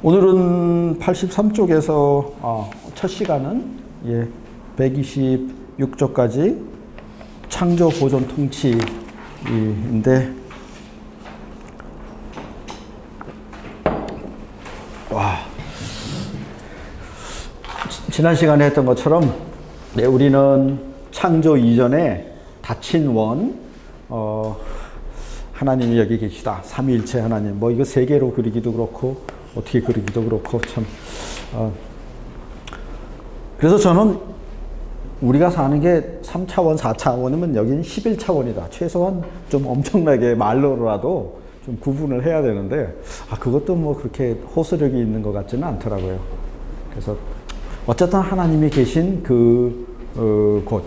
오늘은 83쪽에서 첫 시간은 126쪽까지 창조 보존 통치인데, 지난 시간에 했던 것처럼 우리는 창조 이전에 다친 원, 하나님이 여기 계시다, 삼위일체 하나님, 이거 세 개로 그리기도 그렇고 어떻게 그리기도 그렇고 참. 그래서 저는 우리가 사는 게 3차원, 4차원이면 여기는 11차원이다. 최소한 좀 엄청나게 말로라도 좀 구분을 해야 되는데, 그것도 그렇게 호소력이 있는 것 같지는 않더라고요. 그래서 어쨌든 하나님이 계신 곳,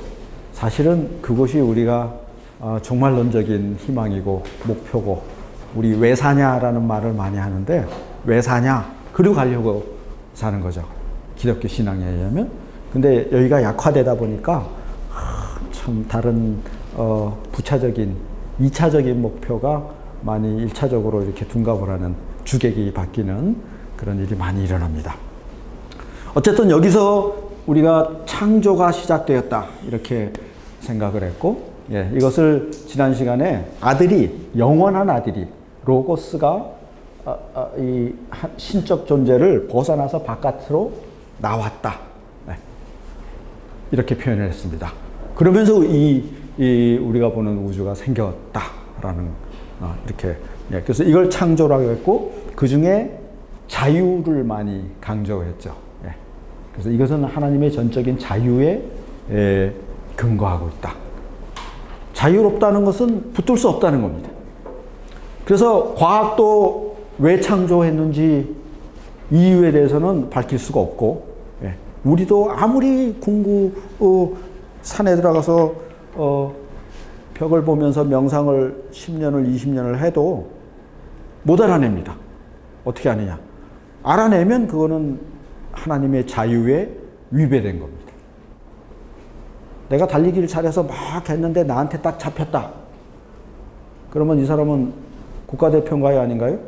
사실은 그곳이 우리가 종말론적인 희망이고 목표고, 우리 왜 사냐라는 말을 많이 하는데, 왜 사냐? 그리고 가려고 사는 거죠, 기독교 신앙에 의하면. 근데 여기가 약화되다 보니까 참 다른 부차적인 2차적인 목표가 많이 1차적으로 이렇게 둔갑을 하는, 주객이 바뀌는 그런 일이 많이 일어납니다. 어쨌든 여기서 우리가 창조가 시작되었다, 이렇게 생각을 했고, 이것을 지난 시간에 아들이, 영원한 아들이, 로고스가 이 신적 존재를 벗어나서 바깥으로 나왔다, 이렇게 표현을 했습니다. 그러면서 우리가 보는 우주가 생겼다라는, 이렇게, 그래서 이걸 창조라고 했고, 그 중에 자유를 많이 강조했죠. 그래서 이것은 하나님의 전적인 자유에 근거하고 있다. 자유롭다는 것은 붙들 수 없다는 겁니다. 그래서 과학도 왜 창조했는지 이유에 대해서는 밝힐 수가 없고, 우리도 아무리 산에 들어가서 벽을 보면서 명상을 10년을 20년을 해도 못 알아냅니다. 어떻게 아느냐? 알아내면 그거는 하나님의 자유에 위배된 겁니다. 내가 달리기를 잘해서 막 했는데 나한테 딱 잡혔다. 그러면 이 사람은 국가대표인가요, 아닌가요?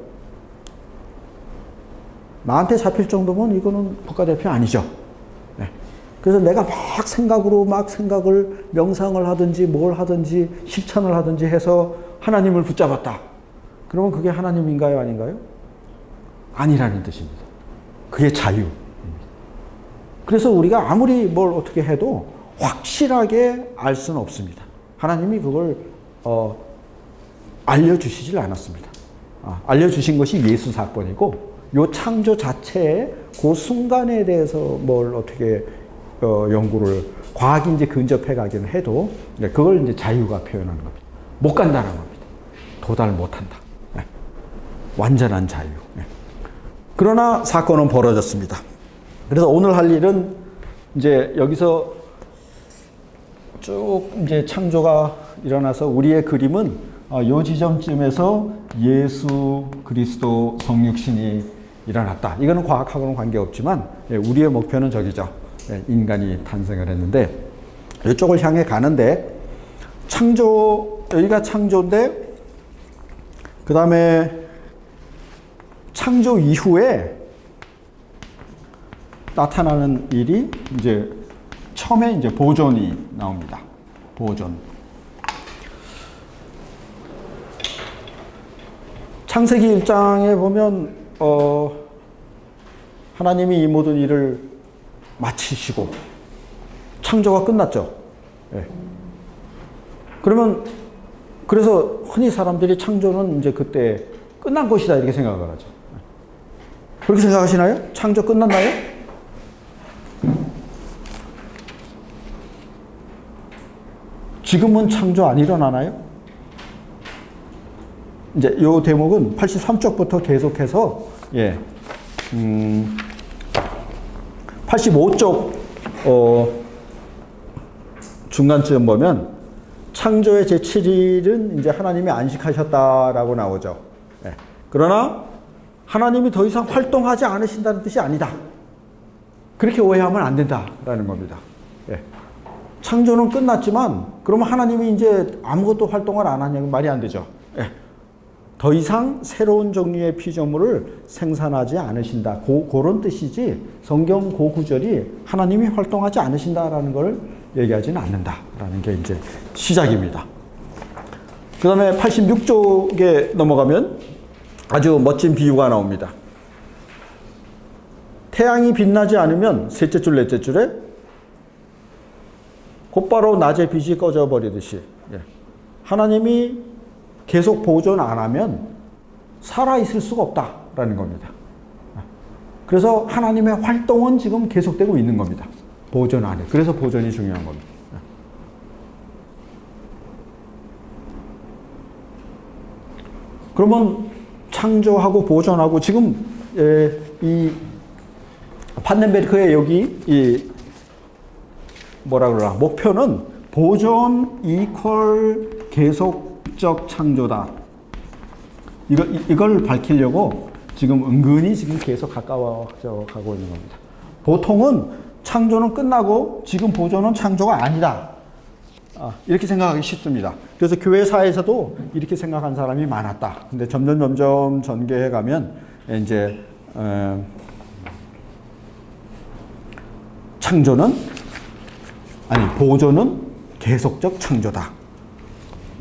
나한테 잡힐 정도면 이거는 국가대표 아니죠. 그래서 내가 막 생각을, 명상을 하든지 뭘 하든지 실천을 하든지 해서 하나님을 붙잡았다. 그러면 그게 하나님인가요, 아닌가요? 아니라는 뜻입니다. 그게 자유입니다. 그래서 우리가 아무리 뭘 어떻게 해도 확실하게 알 수는 없습니다. 하나님이 그걸 알려주시질 않았습니다. 알려주신 것이 예수 사건이고, 요 창조 자체의 그 순간에 대해서 뭘 어떻게 연구를, 과학이 이제 근접해 가기는 해도, 그걸 이제 자유가 표현하는 겁니다. 못 간다는 겁니다. 도달 못 한다. 완전한 자유. 그러나 사건은 벌어졌습니다. 그래서 오늘 할 일은 이제 여기서 쭉 이제 창조가 일어나서 우리의 그림은 요 지점쯤에서 예수 그리스도 성육신이 일어났다. 이거는 과학하고는 관계없지만 우리의 목표는 저기죠. 인간이 탄생을 했는데, 이쪽을 향해 가는데, 여기가 창조인데, 그 다음에 창조 이후에 나타나는 일이 이제 처음에 이제 보존이 나옵니다. 보존. 창세기 1장에 보면 하나님이 이 모든 일을 마치시고 창조가 끝났죠. 그래서 흔히 사람들이 창조는 이제 그때 끝난 것이다, 이렇게 생각을 하죠. 그렇게 생각하시나요? 창조 끝났나요? 지금은 창조 안 일어나나요? 이제 요 대목은 83쪽부터 계속해서 85쪽 중간쯤 보면 창조의 제7일은 이제 하나님이 안식하셨다라고 나오죠. 그러나 하나님이 더 이상 활동하지 않으신다는 뜻이 아니다. 그렇게 오해하면 안 된다라는 겁니다. 창조는 끝났지만 그러면 하나님이 이제 아무것도 활동을 안 하냐고 말이 안 되죠. 더 이상 새로운 종류의 피조물을 생산하지 않으신다. 그런 뜻이지 성경 그 구절이 하나님이 활동하지 않으신다라는 걸 얘기하지는 않는다라는 게 이제 시작입니다. 그 다음에 86쪽에 넘어가면 아주 멋진 비유가 나옵니다. 태양이 빛나지 않으면 셋째 줄, 넷째 줄에 곧바로 낮에 빛이 꺼져버리듯이 하나님이 계속 보존 안 하면 살아있을 수가 없다라는 겁니다. 그래서 하나님의 활동은 지금 계속되고 있는 겁니다. 보존 안에. 그래서 보존이 중요한 겁니다. 그러면 창조하고 보존하고 지금 이 판덴베르크의 여기 이 뭐라 그러나 목표는 보존 이퀄 계속적 창조다. 이걸 밝히려고 지금 은근히 지금 계속 가까워져 가고 있는 겁니다. 보통은 창조는 끝나고 지금 보존은 창조가 아니다. 이렇게 생각하기 쉽습니다. 그래서 교회사에서도 이렇게 생각한 사람이 많았다. 근데 점점 전개해 가면 이제 보존은 계속적 창조다.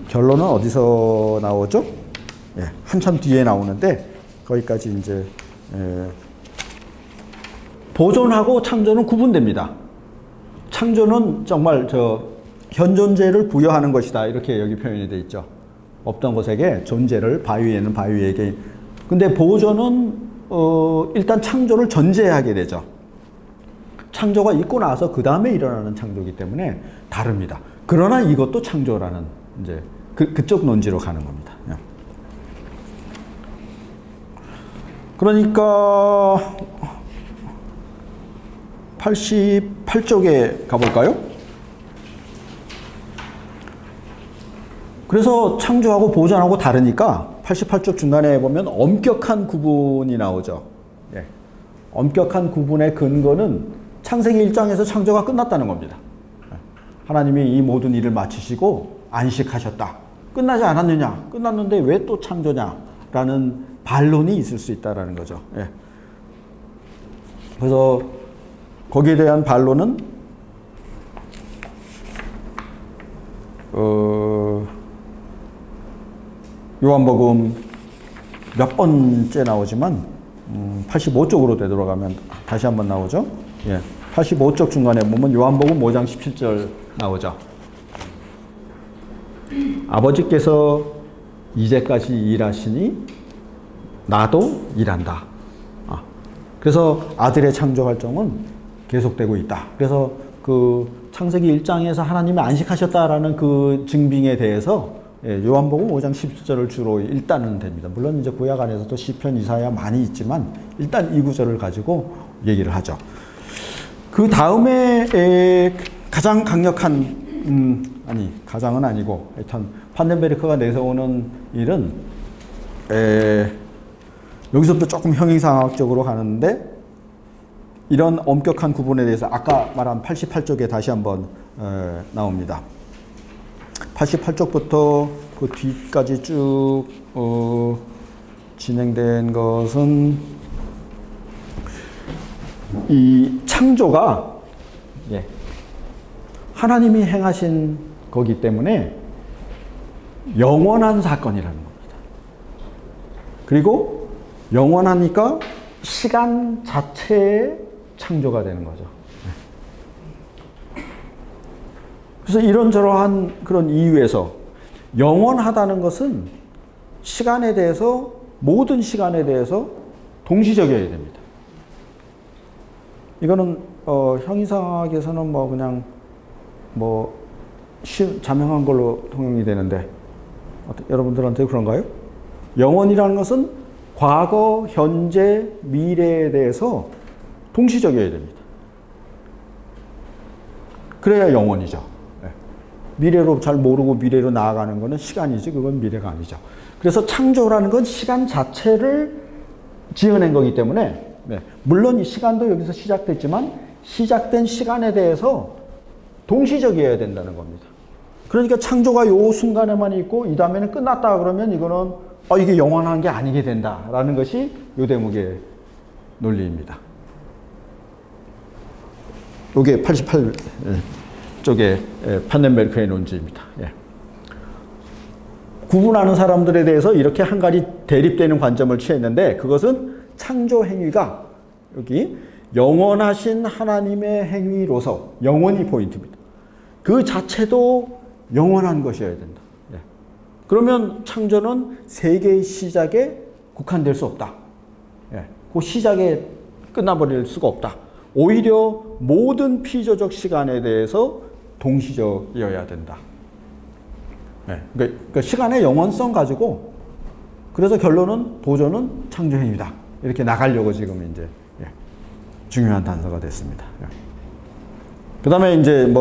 결론은 어디서 나오죠? 한참 뒤에 나오는데 거기까지 이제 보존하고 창조는 구분됩니다. 창조는 정말 현존재를 부여하는 것이다. 이렇게 여기 표현이 되어 있죠. 없던 것에게 존재를 바위에는 바위에게. 근데 보존은 일단 창조를 전제하게 되죠. 창조가 있고 나서 그 다음에 일어나는 창조이기 때문에 다릅니다. 그러나 이것도 창조라는 이제 그쪽 논지로 가는 겁니다. 그러니까 88쪽에 가볼까요? 그래서 창조하고 보존하고 다르니까 88쪽 중간에 보면 엄격한 구분이 나오죠. 엄격한 구분의 근거는 창세기 1장에서 창조가 끝났다는 겁니다. 하나님이 이 모든 일을 마치시고 안식하셨다. 끝나지 않았느냐? 끝났는데 왜 또 창조냐? 라는 반론이 있을 수 있다는 거죠. 그래서 거기에 대한 반론은 요한복음 몇 번째 나오지만 85쪽으로 되돌아가면 다시 한번 나오죠. 85쪽 중간에 보면 요한복음 5장 17절 나오죠. 아버지께서 이제까지 일하시니 나도 일한다. 그래서 아들의 창조 활동은 계속되고 있다. 그래서 그 창세기 1장에서 하나님이 안식하셨다라는 그 증빙에 대해서 요한복음 5장 17절을 주로 일단은 됩니다. 물론 이제 구약 안에서도 시편, 이사야 많이 있지만 일단 이 구절을 가지고 얘기를 하죠. 그 다음에 가장 강력한 가장은 아니고 하여튼 판덴베르크가 내세우는 일은 여기서부터 조금 형이상학적으로 가는데 이런 엄격한 구분에 대해서 아까 말한 88쪽에 다시 한번 나옵니다. 88쪽부터 그 뒤까지 쭉 진행된 것은 이 창조가 하나님이 행하신 거기 때문에 영원한 사건이라는 겁니다. 그리고 영원하니까 시간 자체의 창조가 되는 거죠. 그래서 이런저러한 그런 이유에서 영원하다는 것은 시간에 대해서, 모든 시간에 대해서 동시적이어야 됩니다. 이거는 형이상학에서는 뭐 그냥 뭐 자명한 걸로 통용이 되는데 여러분들한테 그런가요? 영원이라는 것은 과거, 현재, 미래에 대해서 동시적이어야 됩니다. 그래야 영원이죠. 미래로 잘 모르고 미래로 나아가는 것은 시간이지 그건 미래가 아니죠. 그래서 창조라는 건 시간 자체를 지어낸 거기 때문에 물론 이 시간도 여기서 시작됐지만 시작된 시간에 대해서 동시적이어야 된다는 겁니다. 그러니까 창조가 요 순간에만 있고 이 다음에는 끝났다 그러면 이거는 이게 영원한 게 아니게 된다라는 것이 요 대목의 논리입니다. 이게 88쪽의 판넨베르크의 논지입니다. 예. 구분하는 사람들에 대해서 이렇게 한 가지 대립되는 관점을 취했는데, 그것은 창조 행위가 여기 영원하신 하나님의 행위로서, 영원이 포인트입니다. 그 자체도 영원한 것이어야 된다. 예. 그러면 창조는 세계의 시작에 국한될 수 없다. 예. 그 시작에 끝나버릴 수가 없다. 오히려 모든 피조적 시간에 대해서 동시적이어야 된다. 네. 그러니까 시간의 영원성 가지고, 그래서 결론은 보존은 창조행위다. 이렇게 나가려고 지금 이제 중요한 단서가 됐습니다. 그 다음에 이제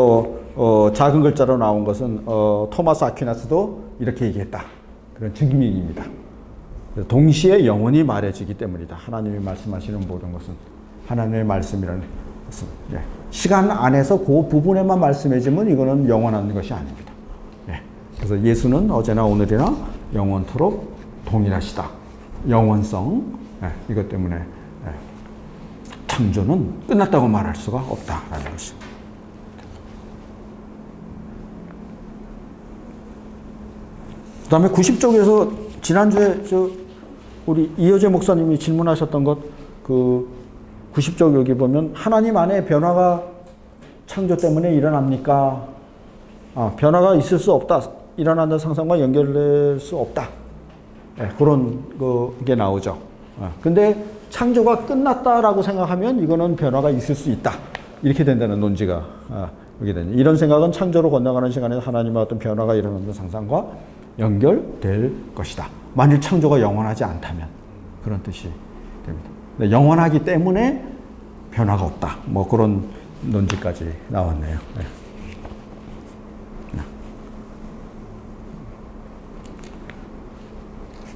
작은 글자로 나온 것은 토마스 아퀴나스도 이렇게 얘기했다. 그런 증명입니다. 동시에 영원히 말해지기 때문이다. 하나님이 말씀하시는 모든 것은 하나님의 말씀이라는 것은 시간 안에서 그 부분에만 말씀해지면 이거는 영원한 것이 아닙니다. 그래서 예수는 어제나 오늘이나 영원토록 동일하시다. 영원성, 이것 때문에 창조는 끝났다고 말할 수가 없다라는 것입니다. 그 다음에 90쪽에서 지난주에 우리 이효재 목사님이 질문하셨던 것, 그 90쪽 여기 보면 하나님 안에 변화가 창조 때문에 일어납니까? 변화가 있을 수 없다. 일어나는 상상과 연결될 수 없다. 그런 게 나오죠. 근데 창조가 끝났다라고 생각하면 이거는 변화가 있을 수 있다. 이렇게 된다는 논지가 여기 되는. 이런 생각은 창조로 건너가는 시간에 하나님의 어떤 변화가 일어나는 상상과 연결될 것이다. 만일 창조가 영원하지 않다면 그런 뜻이 됩니다. 영원하기 때문에 변화가 없다. 뭐 그런 논지까지 나왔네요.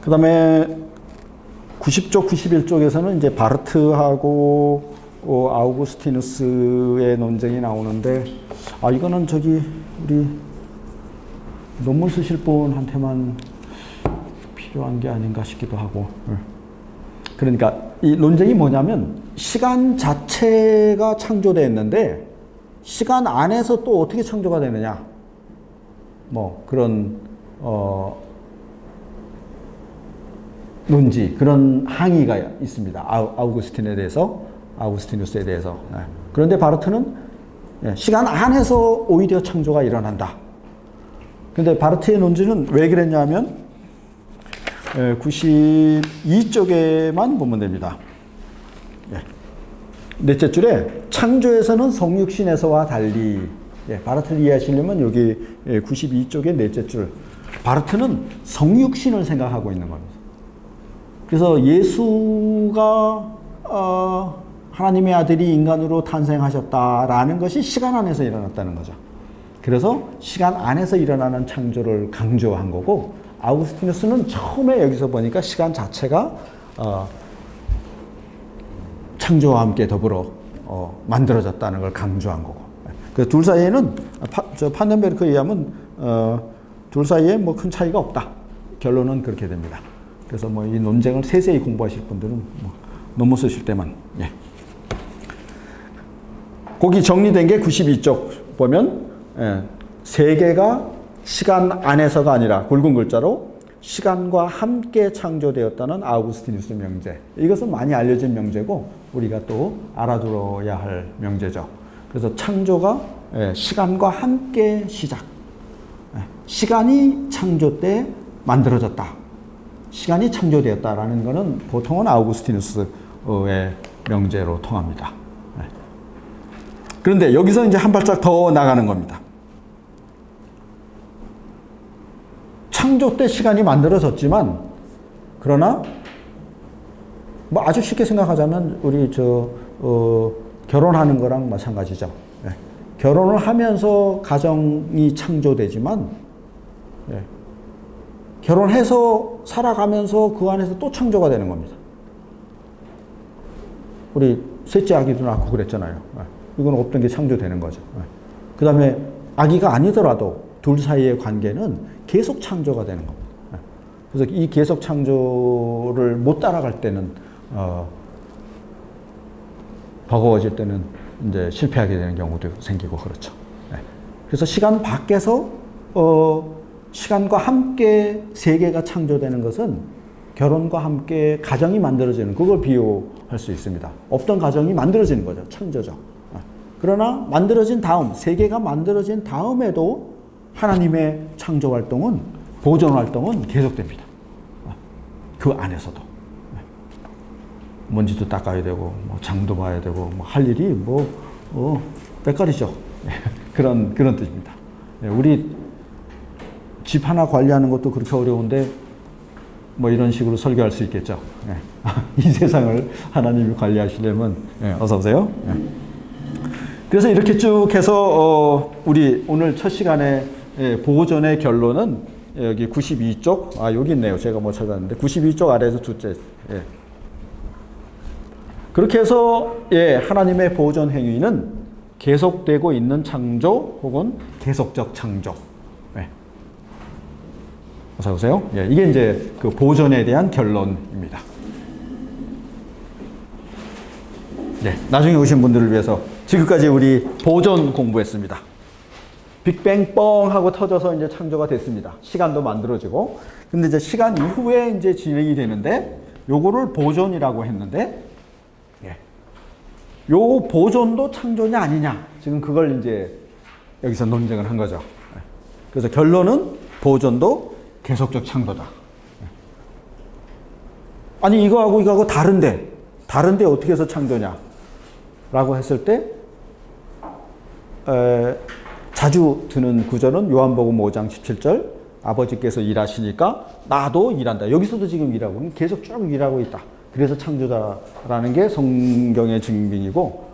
그 다음에 90쪽, 91쪽에서는 이제 바르트하고 아우구스티누스의 논쟁이 나오는데, 이거는 우리 논문 쓰실 분한테만 필요한 게 아닌가 싶기도 하고. 그러니까 이 논쟁이 뭐냐면, 시간 자체가 창조됐는데 시간 안에서 또 어떻게 창조가 되느냐, 뭐 그런 논지, 그런 항의가 있습니다. 아우구스틴에 대해서, 아우구스티누스에 대해서. 그런데 바르트는 시간 안에서 오히려 창조가 일어난다. 근데 바르트의 논지는 왜 그랬냐면 92쪽에만 보면 됩니다. 넷째 줄에 창조에서는 성육신에서와 달리, 바르트를 이해하시려면 여기 92쪽의 넷째 줄, 바르트는 성육신을 생각하고 있는 겁니다. 그래서 예수가 하나님의 아들이 인간으로 탄생하셨다라는 것이 시간 안에서 일어났다는 거죠. 그래서 시간 안에서 일어나는 창조를 강조한 거고, 아우구스티누스는 처음에 여기서 보니까 시간 자체가 창조와 함께 더불어 만들어졌다는 걸 강조한 거고. 그 둘 사이에는 판넨베르크에 의하면 둘 사이에 뭐 큰 차이가 없다. 결론은 그렇게 됩니다. 그래서 뭐 이 논쟁을 세세히 공부하실 분들은 뭐 논문 쓰실 때만. 거기 정리된 게 92쪽 보면 세계가 시간 안에서가 아니라 굵은 글자로 시간과 함께 창조되었다는 아우구스티누스 명제. 이것은 많이 알려진 명제고 우리가 또 알아들어야 할 명제죠. 그래서 창조가 시간과 함께 시작. 시간이 창조 때 만들어졌다. 시간이 창조되었다라는 것은 보통은 아우구스티누스의 명제로 통합니다. 그런데 여기서 이제 한 발짝 더 나가는 겁니다. 창조 때 시간이 만들어졌지만, 그러나 뭐 아주 쉽게 생각하자면 우리 결혼하는 거랑 마찬가지죠. 결혼을 하면서 가정이 창조되지만, 결혼해서 살아가면서 그 안에서 또 창조가 되는 겁니다. 우리 셋째 아기도 낳고 그랬잖아요. 이건 없던 게 창조되는 거죠. 그 다음에 아기가 아니더라도 둘 사이의 관계는 계속 창조가 되는 겁니다. 그래서 이 계속 창조를 못 따라갈 때는 버거워질 때는 이제 실패하게 되는 경우도 생기고 그렇죠. 네. 그래서 시간 밖에서 시간과 함께 세계가 창조되는 것은 결혼과 함께 가정이 만들어지는 그걸 비유할 수 있습니다. 없던 가정이 만들어지는 거죠. 창조죠. 그러나 만들어진 다음, 세계가 만들어진 다음에도 하나님의 창조 활동은, 보존 활동은 계속됩니다. 그 안에서도. 먼지도 닦아야 되고, 뭐 장도 봐야 되고, 뭐 할 일이 빼가리죠. 그런 뜻입니다. 우리 집 하나 관리하는 것도 그렇게 어려운데, 뭐 이런 식으로 설교할 수 있겠죠. 이 세상을 하나님이 관리하시려면, 어서 오세요. 그래서 이렇게 쭉 해서 우리 오늘 첫 시간에 보존의 결론은 여기 92쪽, 여기 있네요. 제가 못 찾았는데 92쪽 아래에서 둘째. 그렇게 해서 하나님의 보존 행위는 계속되고 있는 창조 혹은 계속적 창조. 어서 오세요. 이게 이제 그 보존에 대한 결론입니다. 나중에 오신 분들을 위해서 지금까지 우리 보존 공부했습니다. 빅뱅 뻥 하고 터져서 이제 창조가 됐습니다. 시간도 만들어지고. 근데 이제 시간 이후에 이제 진행이 되는데, 요거를 보존이라고 했는데, 요 보존도 창조냐 아니냐. 지금 그걸 이제 여기서 논쟁을 한 거죠. 그래서 결론은 보존도 계속적 창조다. 아니, 이거하고 다른데 어떻게 해서 창조냐? 라고 했을 때, 자주 드는 구절은 요한복음 5장 17절, 아버지께서 일하시니까 나도 일한다. 여기서도 지금 일하고, 계속 쭉 일하고 있다. 그래서 창조자라는 게 성경의 증빙이고,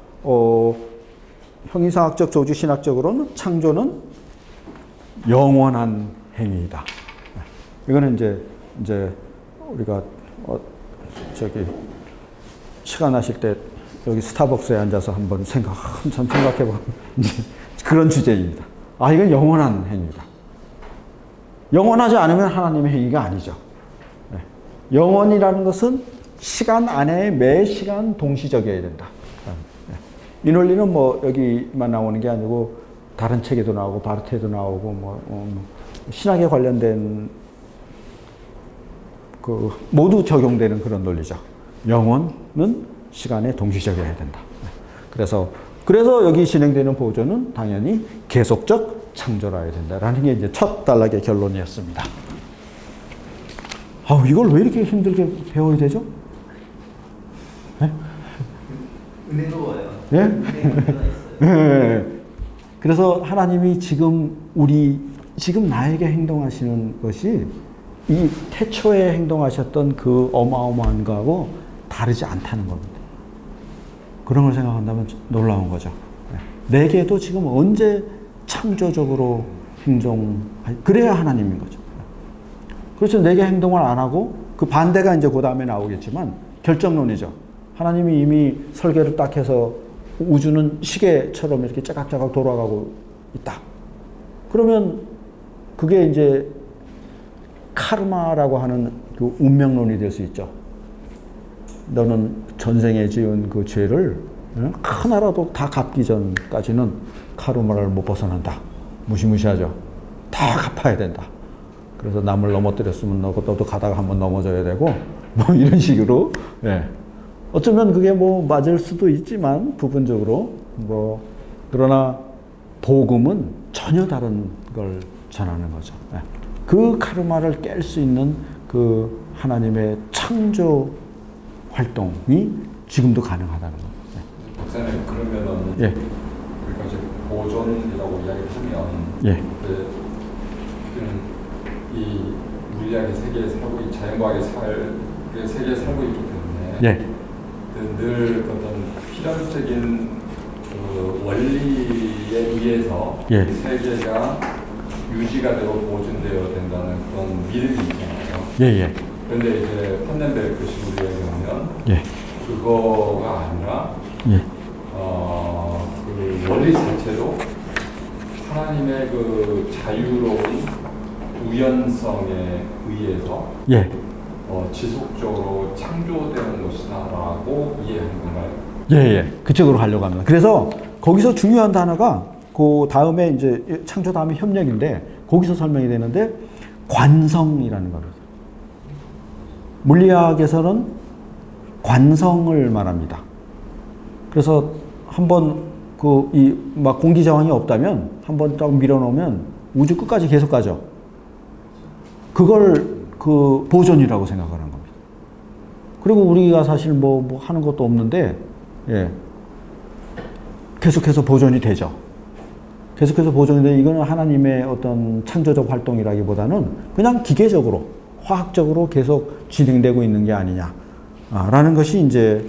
형이상학적, 조주신학적으로는 창조는 영원한 행위이다. 이거는 이제 우리가 시간 나실 때 여기 스타벅스에 앉아서 한번 한참 생각해보면 그런 주제입니다. 이건 영원한 행위다. 영원하지 않으면 하나님의 행위가 아니죠. 영원이라는 것은 시간 안에 매 시간 동시적이어야 된다. 이 논리는 뭐 여기만 나오는 게 아니고 다른 책에도 나오고 바르테도 나오고 신학에 관련된 모두 적용되는 그런 논리죠. 영원은 시간에 동시적이어야 된다. 그래서 여기 진행되는 보존은 당연히 계속적 창조라야 된다라는 게 이제 첫 단락의 결론이었습니다. 이걸 왜 이렇게 힘들게 배워야 되죠? 은혜로워요. 그래서 하나님이 지금 나에게 행동하시는 것이 이 태초에 행동하셨던 그 어마어마한 거하고 다르지 않다는 겁니다. 그런 걸 생각한다면 놀라운 거죠. 내게도 지금 언제 창조적으로 그래야 하나님인 거죠. 그렇죠. 내게 행동을 안 하고 그 반대가 이제 그 다음에 나오겠지만 결정론이죠. 하나님이 이미 설계를 딱 해서 우주는 시계처럼 이렇게 짜각짜각 돌아가고 있다. 그러면 그게 이제 카르마라고 하는 그 운명론이 될 수 있죠. 너는 전생에 지은 그 죄를 하나라도 다 갚기 전까지는 카르마를 못 벗어난다. 무시무시하죠. 다 갚아야 된다. 그래서 남을 넘어뜨렸으면 너도 가다가 한번 넘어져야 되고 뭐 이런 식으로. 어쩌면 그게 뭐 맞을 수도 있지만 부분적으로 그러나 복음은 전혀 다른 걸 전하는 거죠. 그 카르마를 깰 수 있는 그 하나님의 창조 활동이 지금도 가능하다는 겁니다. 박사님, 그러면은 그러니까 이제 보존이라고 이야기하면 그는 이 물리학의 세계에 살고 이 자연과학의 세계에 살고 있기 때문에 늘 어떤 필연적인 그 원리에 의해서 이 세계가 유지가 되고 보존되어야 된다는 그런 믿음이 있잖아요. 그런데 이제 판넨베르크 식으로 얘기하면 그거가 아니라 그 원리 자체로 하나님의 그 자유로운 우연성에 의해서 예. 지속적으로 창조되는 것이다라고 이해하는 건가요? 예, 예. 그쪽으로 가려고 합니다. 그래서 거기서 중요한 단어가 그 다음에 이제 창조 다음에 협력인데 거기서 설명이 되는데 관성이라는 겁니다. 물리학에서는 관성을 말합니다. 그래서 한번 막 공기 저항이 없다면 한번 딱 밀어놓으면 우주 끝까지 계속 가죠. 그걸 보존이라고 생각하는 겁니다. 그리고 우리가 사실 뭐 하는 것도 없는데, 예. 계속해서 보존이 되죠. 계속해서 보존이 되는 이거는 하나님의 어떤 창조적 활동이라기보다는 그냥 기계적으로, 화학적으로 계속 진행되고 있는 게 아니냐. 라는 것이 이제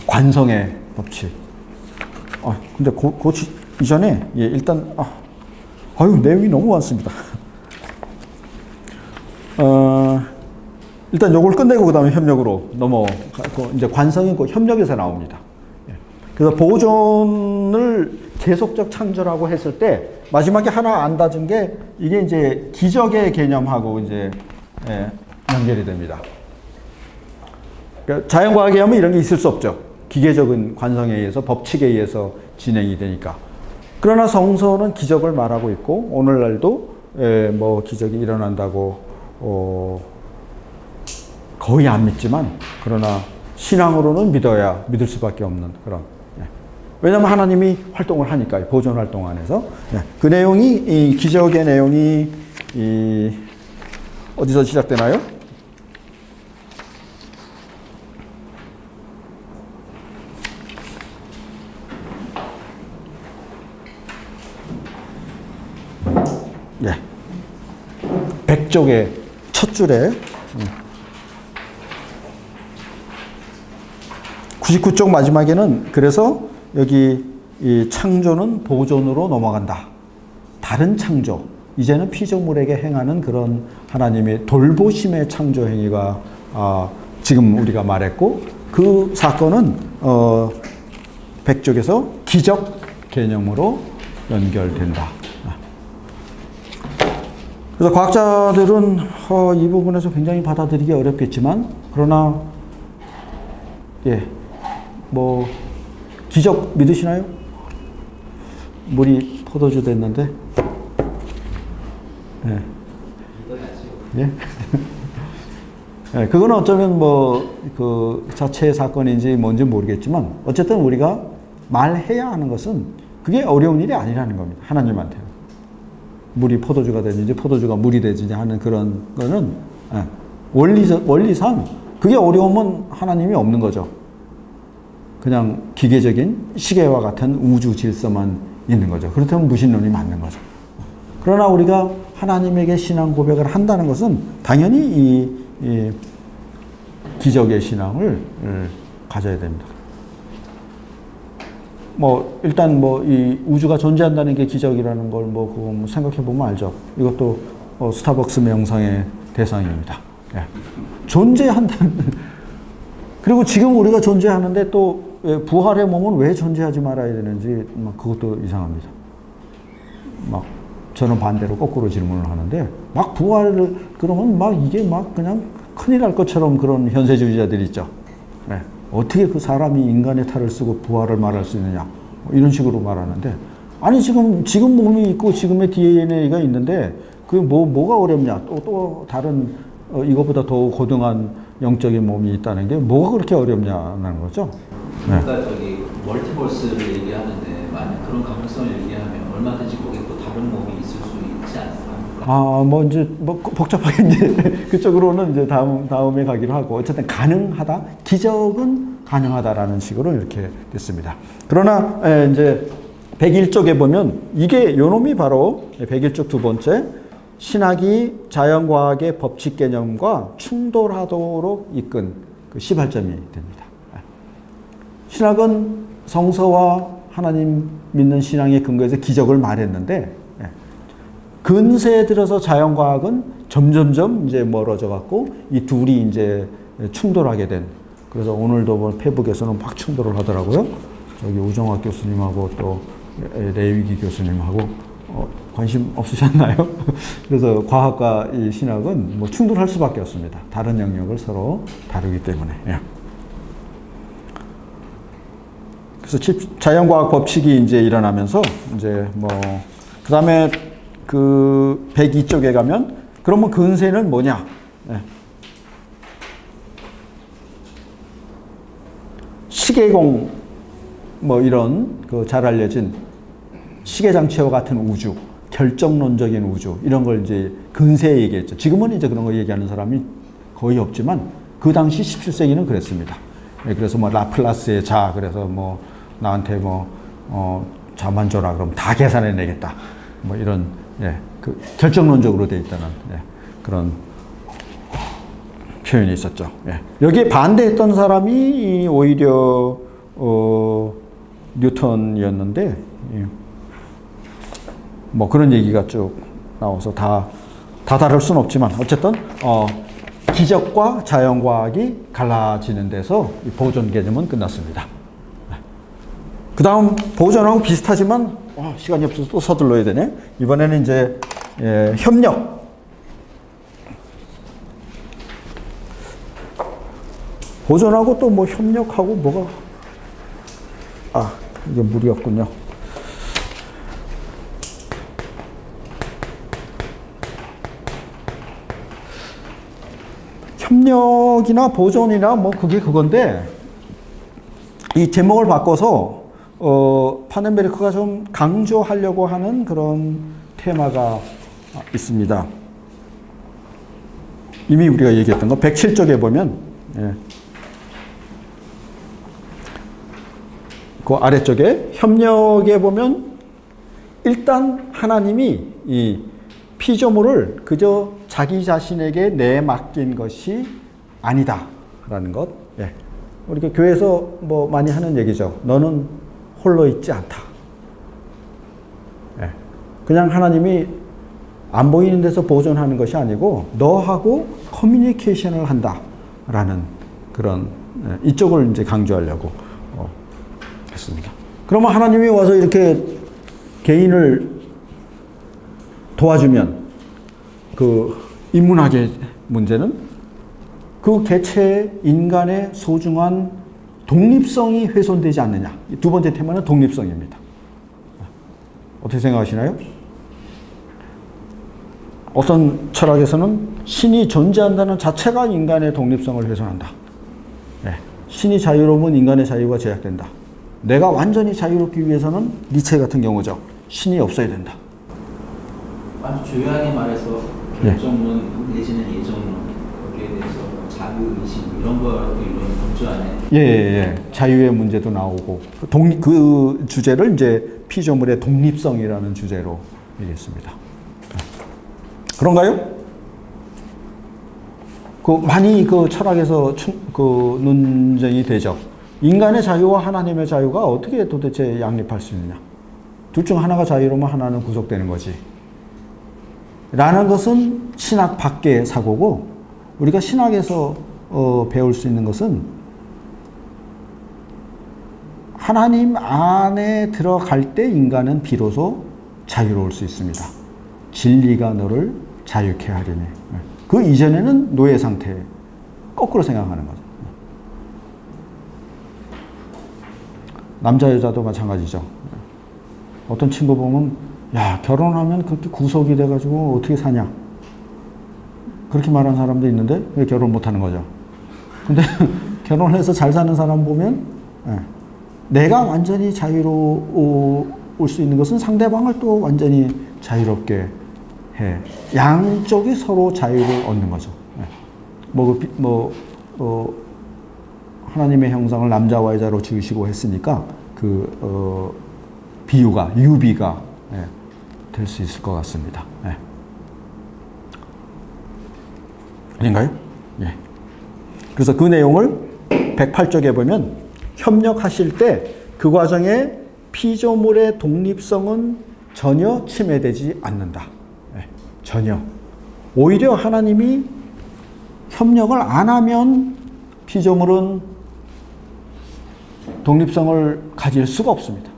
관성의 법칙. 근데 이전에, 예, 일단, 내용이 너무 많습니다. 일단 요걸 끝내고 그 다음에 협력으로 넘어가고, 이제 관성이 협력에서 나옵니다. 예. 그래서 보존을 계속적 창조라고 했을 때, 마지막에 하나 안 다진 게, 이게 이제 기적의 개념하고 이제, 예, 연결이 됩니다. 그러니까 자연과학에 하면 이런 게 있을 수 없죠. 기계적인 관성에 의해서, 법칙에 의해서 진행이 되니까. 그러나 성서는 기적을 말하고 있고, 오늘날도, 뭐, 기적이 일어난다고, 거의 안 믿지만, 그러나 신앙으로는 믿을 수밖에 없는 그런. 예. 왜냐하면 하나님이 활동을 하니까요. 보존 활동 안에서. 예. 그 내용이, 이 기적의 내용이, 어디서 시작되나요? 예. 100쪽의 첫 줄에 99쪽 마지막에는 그래서 여기 이 창조는 보존으로 넘어간다. 다른 창조. 이제는 피조물에게 행하는 그런 하나님의 돌보심의 창조 행위가 지금 우리가 말했고 그 사건은 100쪽에서 기적 개념으로 연결된다. 그래서 과학자들은 이 부분에서 굉장히 받아들이기 어렵겠지만 그러나 예, 뭐 기적 믿으시나요? 물이 포도주 됐는데 예. 예? 예, 그거는 어쩌면 뭐 그 자체의 사건인지 뭔지 모르겠지만 어쨌든 우리가 말해야 하는 것은 그게 어려운 일이 아니라는 겁니다. 하나님한테는. 물이 포도주가 되든지 포도주가 물이 되든지 하는 그런 거는 원리상 그게 어려우면 하나님이 없는 거죠. 그냥 기계적인 시계와 같은 우주 질서만 있는 거죠. 그렇다면 무신론이 맞는 거죠. 그러나 우리가 하나님에게 신앙 고백을 한다는 것은 당연히 이 기적의 신앙을 가져야 됩니다. 뭐 일단 뭐 이 우주가 존재한다는 게 기적이라는 걸 뭐 그거 생각해 보면 알죠. 이것도 스타벅스 명상의 대상입니다. 예. 존재한다는 그리고 지금 우리가 존재하는데 또 부활의 몸은 왜 존재하지 말아야 되는지 막 그것도 이상합니다. 막 저는 반대로 거꾸로 질문을 하는데 막 부활을 그러면 막 이게 막 그냥 큰일 날 것처럼 그런 현세주의자들이 있죠. 네. 어떻게 그 사람이 인간의 탈을 쓰고 부활을 말할 수 있느냐 이런 식으로 말하는데 아니 지금 몸이 있고 지금의 DNA가 있는데 그게 뭐가 어렵냐 또 다른 이것보다 더 고등한 영적인 몸이 있다는 게 뭐가 그렇게 어렵냐는 거죠. 네. 그러니까 저기 멀티버스를 얘기하는데 만약 그런 가능성을 얘기하면 얼마든지 거기에 또 다른 몸이 있을 수 있지 않습니까? 뭐 이제 뭐 복잡하게 이제 그쪽으로는 이제 다음에 가기로 하고 어쨌든 가능하다, 기적은 가능하다라는 식으로 이렇게 됐습니다. 그러나 이제 101쪽에 보면 이게 요놈이 바로 101쪽 두 번째 신학이 자연과학의 법칙 개념과 충돌하도록 이끈 그 시발점이 됩니다. 신학은 성서와 하나님 믿는 신앙의 근거에서 기적을 말했는데 근세에 들어서 자연과학은 점점점 이제 멀어져 갖고 이 둘이 이제 충돌하게 된. 그래서 오늘도 뭐 페북에서는 막 충돌을 하더라고요. 저기 우정학 교수님하고 또 레위기 교수님하고 관심 없으셨나요? 그래서 과학과 이 신학은 뭐 충돌할 수밖에 없습니다. 다른 영역을 서로 다루기 때문에. 예. 그래서 자연과학 법칙이 이제 일어나면서 이제 뭐 그다음에 그 102쪽에 가면 그러면 근세는 뭐냐? 예. 시계공 뭐 이런 그 잘 알려진 시계장치와 같은 우주, 결정론적인 우주 이런 걸 이제 근세에 얘기했죠. 지금은 이제 그런 거 얘기하는 사람이 거의 없지만 그 당시 17세기는 그랬습니다. 예, 그래서 뭐 라플라스의 자 그래서 뭐 나한테 뭐 자만 줘라 그러면 다 계산해 내겠다. 뭐 이런 예, 그 결정론적으로 돼 있다는 예, 그런 표현이 있었죠. 예. 여기에 반대했던 사람이 오히려 뉴턴이었는데 예. 뭐 그런 얘기가 쭉 나와서 다 다룰 수는 없지만 어쨌든 기적과 자연과학이 갈라지는 데서 이 보존 개념은 끝났습니다. 그 다음 보존하고 비슷하지만 시간이 없어서 또 서둘러야 되네. 이번에는 이제 협력. 보존하고 또 뭐 협력하고 뭐가 이게 무리였군요. 협력이나 보존이나 뭐 그게 그건데 이 제목을 바꿔서 파넨베르크가 좀 강조하려고 하는 그런 테마가 있습니다. 이미 우리가 얘기했던 거 107쪽에 보면 예. 그 아래쪽에 협력에 보면 일단 하나님이 이 피조물을 그저 자기 자신에게 내맡긴 것이 아니다라는 것. 예. 우리가 교회에서 뭐 많이 하는 얘기죠. 너는 홀로 있지 않다. 예. 그냥 하나님이 안 보이는 데서 보존하는 것이 아니고 너하고 커뮤니케이션을 한다라는 그런 이쪽을 이제 강조하려고 했습니다. 그러면 하나님이 와서 이렇게 개인을 도와주면 그 인문학의 문제는 그 개체의 인간의 소중한 독립성이 훼손되지 않느냐. 두 번째 테마는 독립성입니다. 어떻게 생각하시나요? 어떤 철학에서는 신이 존재한다는 자체가 인간의 독립성을 훼손한다. 네. 신이 자유로우면 인간의 자유가 제약된다. 내가 완전히 자유롭기 위해서는 니체 같은 경우죠. 신이 없어야 된다. 아주 조용하게 말해서 결정론 내지는 예정론 거기에 대해서 자유의식 이런 거도 이런 범주 안에 예. 자유의 문제도 나오고 그 주제를 이제 피조물의 독립성이라는 주제로 얘기했습니다. 그런가요? 많이 철학에서 논쟁이 되죠. 인간의 자유와 하나님의 자유가 어떻게 도대체 양립할 수 있느냐. 둘 중 하나가 자유로우면 하나는 구속되는 거지. 라는 것은 신학 밖의 사고고 우리가 신학에서 배울 수 있는 것은 하나님 안에 들어갈 때 인간은 비로소 자유로울 수 있습니다. 진리가 너를 자유케 하리니. 그 이전에는 노예 상태, 거꾸로 생각하는 거죠. 남자 여자도 마찬가지죠. 어떤 친구 보면 야 결혼하면 그렇게 구속이 돼가지고 어떻게 사냐 그렇게 말하는 사람도 있는데 왜 결혼 못하는 거죠. 근데 결혼해서 잘 사는 사람 보면 내가 완전히 자유로울 수 있는 것은 상대방을 또 완전히 자유롭게 해. 양쪽이 서로 자유를 얻는 거죠. 하나님의 형상을 남자와 여자로 지으시고 했으니까 비유가 유비가 될 수 있을 것 같습니다. 아닌가요? 예. 그래서 그 내용을 108쪽에 보면 협력하실 때 그 과정에 피조물의 독립성은 전혀 침해되지 않는다. 전혀. 오히려 하나님이 협력을 안 하면 피조물은 독립성을 가질 수가 없습니다.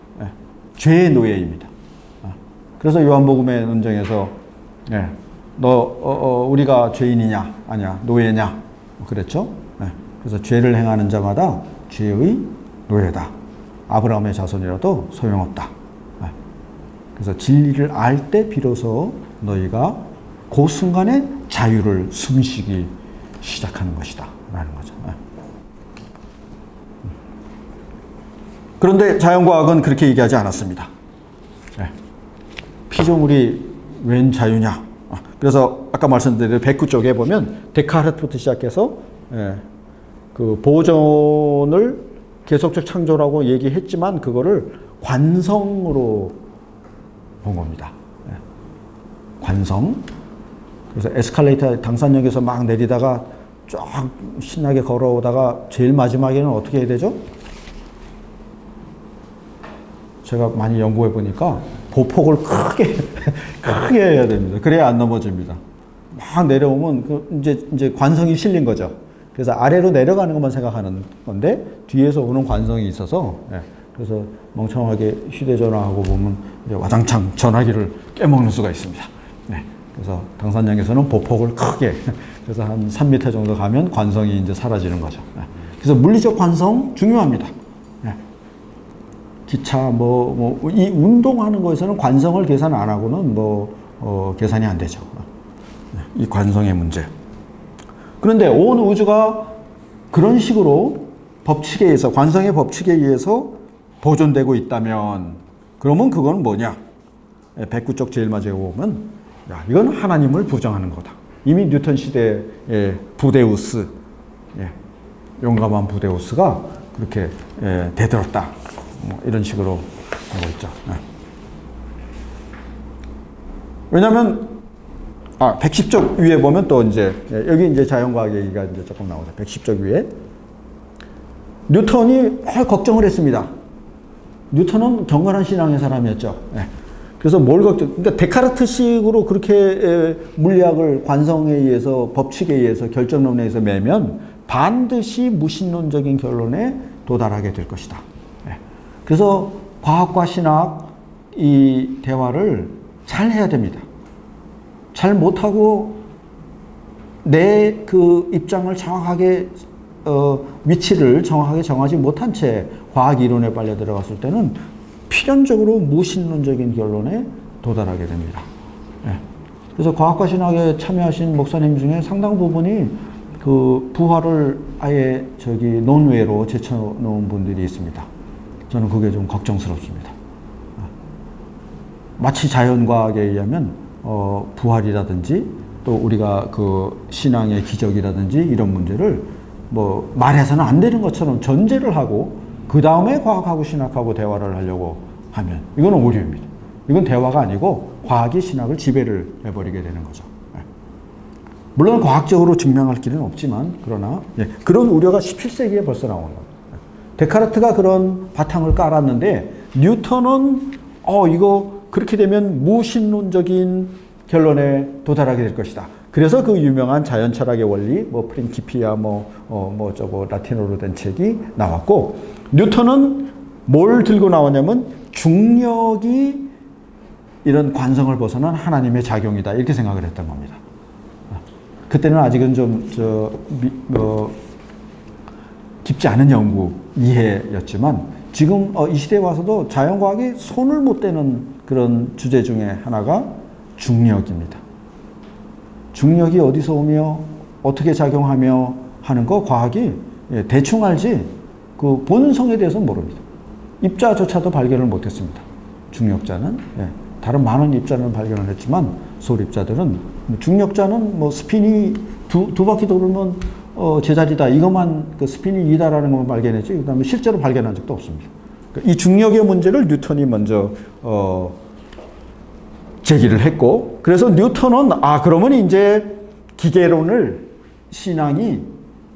죄의 노예입니다. 그래서 요한복음의 논쟁에서 우리가 죄인이냐 아니야 노예냐 그랬죠. 그래서 죄를 행하는 자마다 죄의 노예다. 아브라함의 자손이라도 소용없다. 그래서 진리를 알 때 비로소 너희가 그 순간에 자유를 숨쉬기 시작하는 것이다 라는 거죠. 그런데 자연과학은 그렇게 얘기하지 않았습니다. 피조물이 웬 자유냐. 그래서 아까 말씀드린 백구 쪽에 보면 데카르트부터 시작해서 그 보존을 계속적 창조라고 얘기했지만 그거를 관성으로 본 겁니다. 관성. 그래서 에스컬레이터 당산역에서 막 내리다가 쫙 신나게 걸어오다가 제일 마지막에는 어떻게 해야 되죠? 제가 많이 연구해 보니까 보폭을 크게 해야 됩니다. 그래야 안 넘어집니다. 막 내려오면 이제 관성이 실린 거죠. 그래서 아래로 내려가는 것만 생각하는 건데 뒤에서 오는 관성이 있어서 그래서 멍청하게 휴대전화하고 보면 이제 와장창 전화기를 깨먹는 수가 있습니다. 그래서 당산역에서는 보폭을 크게 그래서 한 3m 정도 가면 관성이 이제 사라지는 거죠. 그래서 물리적 관성 중요합니다. 기차 이 운동하는 거에서는 관성을 계산 안 하고는 계산이 안 되죠. 이 관성의 문제. 그런데 온 우주가 그런 식으로 법칙에 의해서 관성의 법칙에 의해서 보존되고 있다면 그러면 그건 뭐냐? 109쪽 제일 마지막에 보면 이건 하나님을 부정하는 거다. 이미 뉴턴 시대의 부데우스, 용감한 부데우스가 그렇게 대들었다. 이런 식으로 하고 있죠. 왜냐하면 110쪽 위에 보면 또 여기 이제 자연과학 얘기가 이제 조금 나오죠. 110쪽 위에 뉴턴이 걱정을 했습니다. 뉴턴은 경건한 신앙의 사람이었죠. 그래서 뭘 그러니까 데카르트식으로 그렇게 물리학을 관성에 의해서 법칙에 의해서 결정론에 의해서 매면 반드시 무신론적인 결론에 도달하게 될 것이다. 그래서 과학과 신학 이 대화를 잘 해야 됩니다. 잘 못하고 내 그 입장을 정확하게 위치를 정확하게 정하지 못한 채 과학 이론에 빨려 들어갔을 때는 필연적으로 무신론적인 결론에 도달하게 됩니다. 그래서 과학과 신학에 참여하신 목사님 중에 상당 부분이 그 부활을 아예 논외로 제쳐놓은 분들이 있습니다. 저는 그게 좀 걱정스럽습니다. 마치 자연과학에 의하면 부활이라든지 또 우리가 그 신앙의 기적이라든지 이런 문제를 말해서는 안 되는 것처럼 전제를 하고 그 다음에 과학하고 신학하고 대화를 하려고 하면 이건 오류입니다. 이건 대화가 아니고 과학이 신학을 지배를 해버리게 되는 거죠. 물론 과학적으로 증명할 길은 없지만 그러나 그런 우려가 17세기에 벌써 나오는 겁니다. 데카르트가 그런 바탕을 깔았는데 뉴턴은 이거 그렇게 되면 무신론적인 결론에 도달하게 될 것이다. 그래서 그 유명한 자연 철학의 원리, 프린키피아 라틴어로 된 책이 나왔고 뉴턴은 뭘 들고 나왔냐면 중력이 이런 관성을 벗어난 하나님의 작용이다 이렇게 생각을 했던 겁니다. 그때는 아직은 좀 깊지 않은 연구 이해였지만 지금 이 시대에 와서도 자연과학이 손을 못 대는 그런 주제 중에 하나가 중력입니다. 중력이 어디서 오며 어떻게 작용하며 하는 거 과학이 대충 알지 그 본성에 대해서는 모릅니다. 입자조차도 발견을 못했습니다. 중력자는 다른 많은 입자는 발견을 했지만 소립자들은 중력자는 스핀이 두 바퀴 돌면 제자리다 이것만 그 스핀이 2다라는 것만 발견했지 그 다음에 실제로 발견한 적도 없습니다. 이 중력의 문제를 뉴턴이 먼저 제기를 했고 그래서 뉴턴은 그러면 이제 기계론을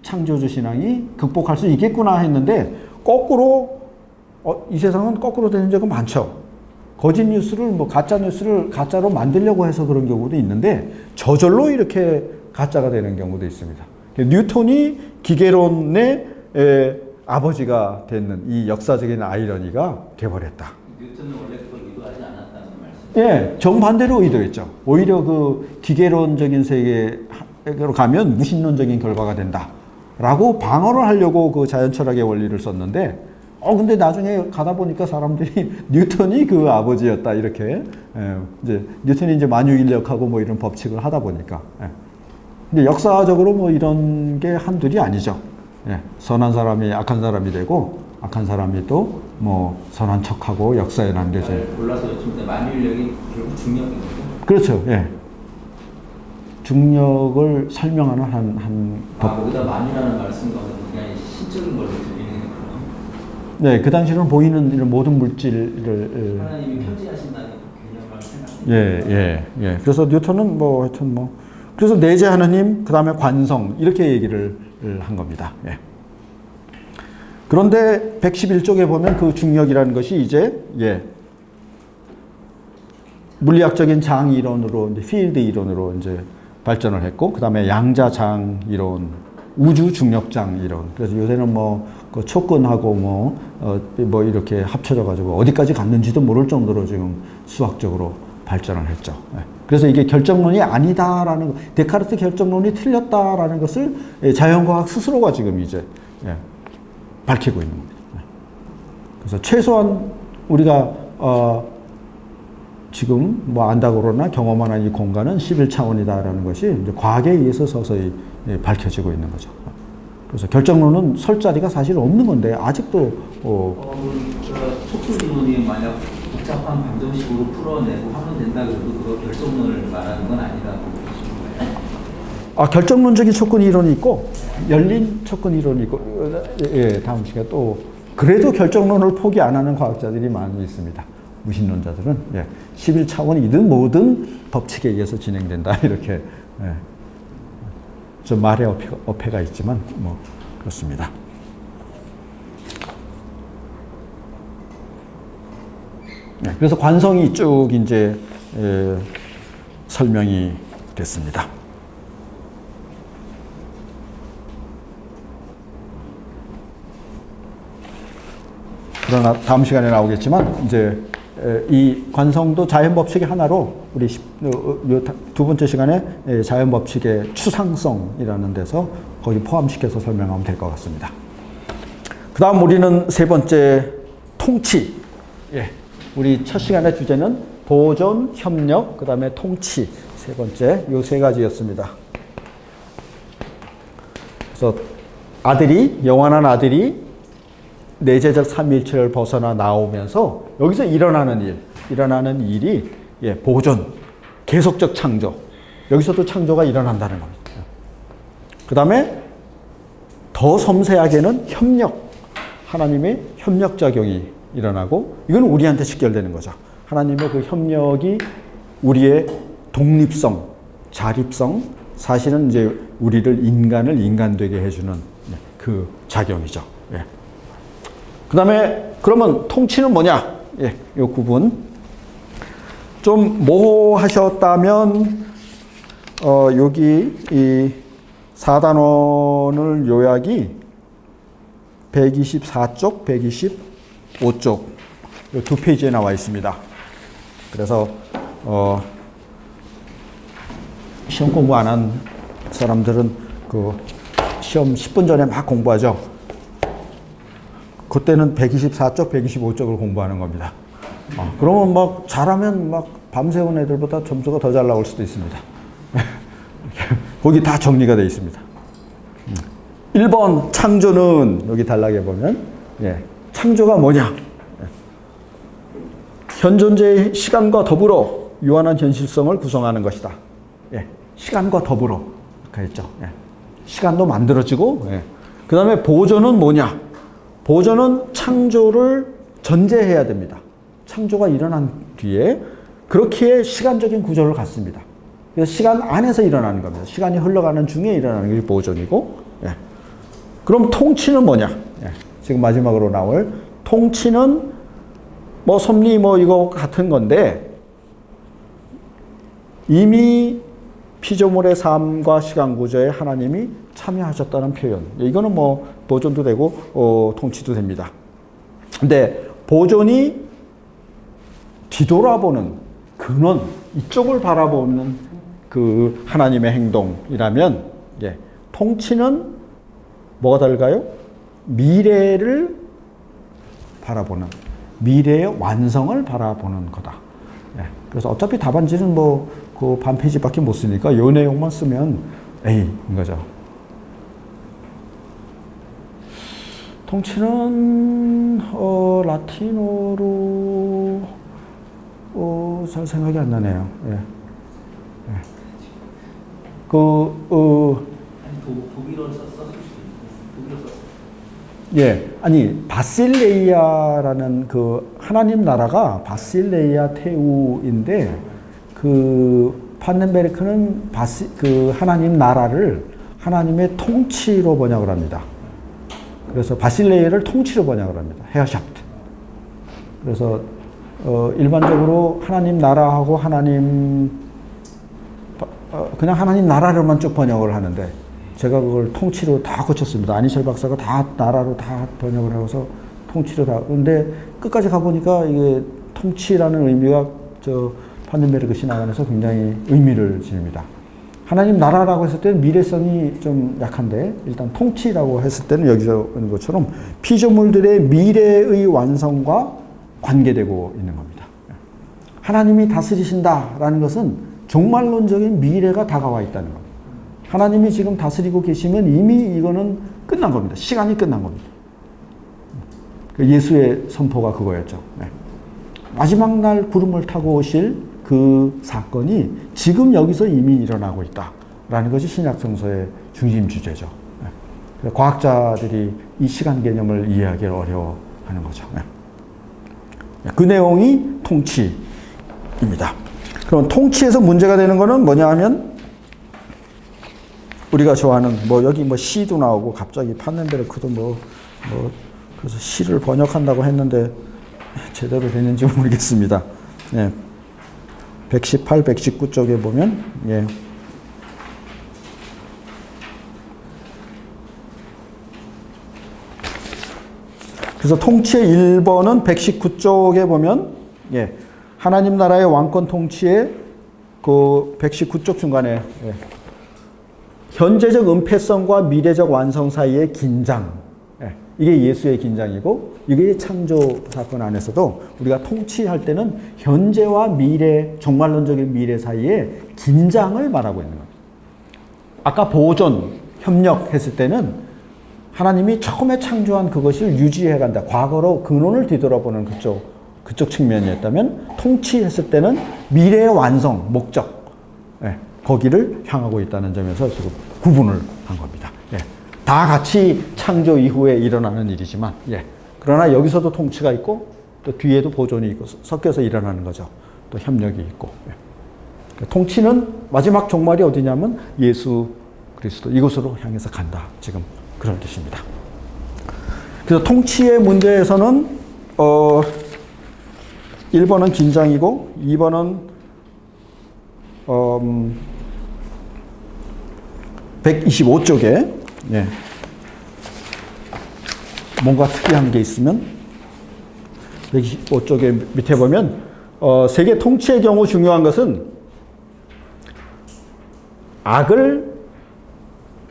창조주 신앙이 극복할 수 있겠구나 했는데 거꾸로 이 세상은 거꾸로 되는 적은 많죠. 거짓 뉴스를 가짜 뉴스를 가짜로 만들려고 해서 그런 경우도 있는데 저절로 이렇게 가짜가 되는 경우도 있습니다. 뉴턴이 기계론의 아버지가 되는 이 역사적인 아이러니가 돼버렸다. 뉴턴은 원래 그걸 의도하지 않았다는 말씀. 예, 정반대로 의도했죠. 오히려 그 기계론적인 세계로 가면 무신론적인 결과가 된다라고 방어를 하려고 그 자연철학의 원리를 썼는데, 근데 나중에 가다 보니까 사람들이 뉴턴이 그 아버지였다 이렇게, 이제 뉴턴이 이제 만유인력하고 뭐 이런 법칙을 하다 보니까. 근데 역사적으로 뭐 이런 게 한둘이 아니죠. 선한 사람이 악한 사람이 되고, 악한 사람이 또 뭐 선한 척하고 역사에 남겨져. 골라서 여쭙는데 만유인력이 결국 중력인 거죠? 그렇죠. 예. 중력을 설명하는 한 법. 거기다 만유라는 말씀과는 그냥 신적인 걸로 들리는 거구나. 네, 그 당시에는 보이는 이런 모든 물질을 하나님이 편지하신다는 개념을 생각합니다. 예. 그래서 뉴턴은 뭐 하여튼 뭐 그래서 내재 하나님, 그 다음에 관성 이렇게 얘기를 한 겁니다. 예. 그런데 111쪽에 보면 그 중력이라는 것이 이제 물리학적인 장 이론으로 이제 필드 이론으로 이제 발전을 했고, 그 다음에 양자장 이론, 우주 중력장 이론. 그래서 요새는 그 촉근하고 뭐 이렇게 합쳐져 가지고 어디까지 갔는지도 모를 정도로 지금 수학적으로 발전을 했죠. 그래서 이게 결정론이 아니다라는 거, 데카르트 결정론이 틀렸다라는 것을 자연과학 스스로가 지금 이제 밝히고 있는 겁니다. 그래서 최소한 우리가 지금 뭐 안다고 그러나 경험하는 이 공간은 11차원이다라는 것이 이제 과학에 의해서 서서히 밝혀지고 있는 거죠. 그래서 결정론은 설 자리가 사실 없는 건데 아직도 촉수 이론이 만약 복잡한 방정식으로 풀어내고 하면 된다 그래도 그거 결정론을 말하는 건 아니라고 보시는 거예요? 결정론적인 촉근 이론이 있고 열린 촉근 이론이 있고, 다음 시간에 또 그래도 결정론을 포기 안 하는 과학자들이 많이 있습니다. 무신론자들은 11차원이든 뭐든 법칙에 의해서 진행된다 이렇게 좀 말의 어폐가 있지만 뭐 그렇습니다. 그래서 관성이 쭉 이제 설명이 됐습니다. 그러나 다음 시간에 나오겠지만 이제 이 관성도 자연 법칙의 하나로 우리 두 번째 시간에 자연 법칙의 추상성이라는 데서 거기 포함시켜서 설명하면 될 것 같습니다. 그 다음 우리는 세 번째 통치. 우리 첫 시간의 주제는 보존, 협력, 그 다음에 통치. 세 번째 요 세 가지였습니다. 그래서 영원한 아들이 내재적 삼위일체를 벗어나 나오면서 여기서 일어나는 일이 보존, 계속적 창조. 여기서도 창조가 일어난다는 겁니다. 그 다음에 더 섬세하게는 협력, 하나님의 협력작용이 일어나고, 이건 우리한테 직결되는 거죠. 하나님의 그 협력이 우리의 독립성, 자립성, 사실은 이제 우리를 인간을 인간되게 해주는 그 작용이죠. 그 다음에 그러면 통치는 뭐냐? 이 구분 좀 모호하셨다면 여기 이 4단원을 요약이 124쪽, 125쪽 이 두 페이지에 나와 있습니다. 그래서 시험 공부 안 한 사람들은 그 시험 10분 전에 막 공부하죠. 그때는 124쪽, 125쪽을 공부하는 겁니다. 그러면 막 잘하면 막 밤새운 애들보다 점수가 더 잘 나올 수도 있습니다. 거기 다 정리가 되어 있습니다. 1번 창조는 여기 단락에 보면 창조가 뭐냐? 현존재의 시간과 더불어 유한한 현실성을 구성하는 것이다. 시간과 더불어 이렇게 했죠. 시간도 만들어지고, 그 다음에 보존은 뭐냐? 보존은 창조를 전제해야 됩니다. 창조가 일어난 뒤에 그렇게 시간적인 구조를 갖습니다. 그래서 시간 안에서 일어나는 겁니다. 시간이 흘러가는 중에 일어나는 게 보존이고, 그럼 통치는 뭐냐? 지금 마지막으로 나올 통치는 뭐 섭리 뭐 이거 같은 건데, 이미 피조물의 삶과 시간 구조에 하나님이 참여하셨다는 표현. 이거는 뭐 보존도 되고 통치도 됩니다. 근데 보존이 뒤돌아보는 근원, 이쪽을 바라보는 그 하나님의 행동이라면, 예, 통치는 뭐가 다를까요? 미래를 바라보는, 미래의 완성을 바라보는 거다. 예, 그래서 어차피 답안지는 뭐 그 반 페이지밖에 못 쓰니까 이 내용만 쓰면 A인 거죠. 통치는 라틴어로 잘 생각이 안 나네요. 예. 예. 독일어를 썼을 수도 있고, 독일어 썼을 예, 아니 바실레이아라는 그 하나님 나라가 바실레이아 테우인데, 그 판넨베르크는 그 하나님 나라를 하나님의 통치로 번역을 합니다. 그래서 바실레이아를 통치로 번역을 합니다. 헤어샤프트. 그래서 일반적으로 하나님 나라하고 그냥 하나님 나라로만 쭉 번역을 하는데, 제가 그걸 통치로 다 고쳤습니다. 안희철 박사가 다 나라로 다 번역을 하고서 통치로 다. 근데 끝까지 가보니까 이게 통치라는 의미가 판넨베르크 신학 안에서 굉장히 의미를 지닙니다. 하나님 나라라고 했을 때는 미래성이 좀 약한데, 일단 통치라고 했을 때는 여기서 있는 것처럼 피조물들의 미래의 완성과 관계되고 있는 겁니다. 하나님이 다스리신다라는 것은 종말론적인 미래가 다가와 있다는 겁니다. 하나님이 지금 다스리고 계시면 이미 이거는 끝난 겁니다. 시간이 끝난 겁니다. 예수의 선포가 그거였죠. 네. 마지막 날 구름을 타고 오실 그 사건이 지금 여기서 이미 일어나고 있다라는 것이 신약성서의 중심 주제죠. 네. 과학자들이 이 시간 개념을 이해하기 어려워하는 거죠. 네. 그 내용이 통치입니다. 그럼 통치에서 문제가 되는 것은 뭐냐 하면, 우리가 좋아하는 여기 시도 나오고, 갑자기 판넨베르크도 그래서 시를 번역한다고 했는데 제대로 되는지 모르겠습니다. 예. 118, 119쪽에 보면, 예. 그래서 통치의 1번은 119쪽에 보면, 예. 하나님 나라의 왕권 통치의 그 119쪽 중간에, 예. 현재적 은폐성과 미래적 완성 사이의 긴장. 예. 이게 예수의 긴장이고, 이게 창조 사건 안에서도 우리가 통치할 때는 현재와 미래, 종말론적인 미래 사이에 긴장을 말하고 있는 겁니다. 아까 보존, 협력했을 때는 하나님이 처음에 창조한 그것을 유지해 간다. 과거로 근원을 뒤돌아보는 그쪽 측면이었다면, 통치했을 때는 미래의 완성, 목적, 예, 거기를 향하고 있다는 점에서 지금 구분을 한 겁니다. 예. 다 같이 창조 이후에 일어나는 일이지만, 예. 그러나 여기서도 통치가 있고, 또 뒤에도 보존이 있고, 섞여서 일어나는 거죠. 또 협력이 있고. 예. 통치는 마지막 종말이 어디냐면 예수 그리스도, 이곳으로 향해서 간다. 지금 그런 뜻입니다. 그래서 통치의 문제에서는 1번은 긴장이고, 2번은 125쪽에, 예. 뭔가 특이한 게 있으면 125쪽에 밑에 보면 세계 통치의 경우 중요한 것은 악을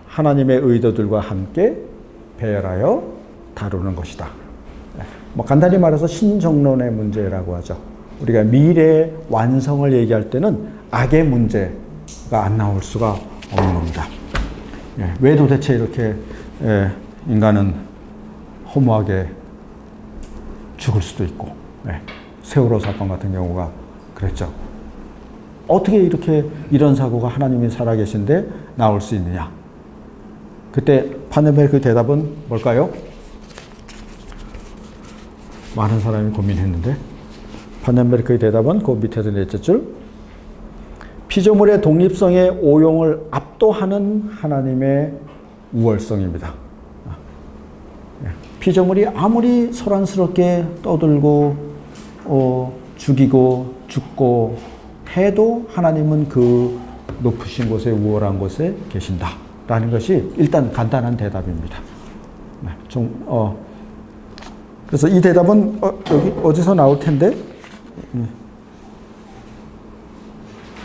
하나님의 의도들과 함께 배열하여 다루는 것이다. 간단히 말해서 신정론의 문제라고 하죠. 우리가 미래 완성을 얘기할 때는 악의 문제가 안 나올 수가 없는 겁니다. 예, 왜 도대체 이렇게 인간은 허무하게 죽을 수도 있고, 세월호 사건 같은 경우가 그랬죠. 어떻게 이런 사고가 하나님이 살아계신데 나올 수 있느냐? 그때 판넨베르크 대답은 뭘까요? 많은 사람이 고민했는데, 판넨베르크의 대답은 그 밑에서 넷째 줄, 피조물의 독립성의 오용을 압도하는 하나님의 우월성입니다. 피조물이 아무리 소란스럽게 떠들고 죽이고 죽고 해도 하나님은 그 높으신 곳에, 우월한 곳에 계신다라는 것이 일단 간단한 대답입니다. 그래서 이 대답은 여기 어디서 나올 텐데,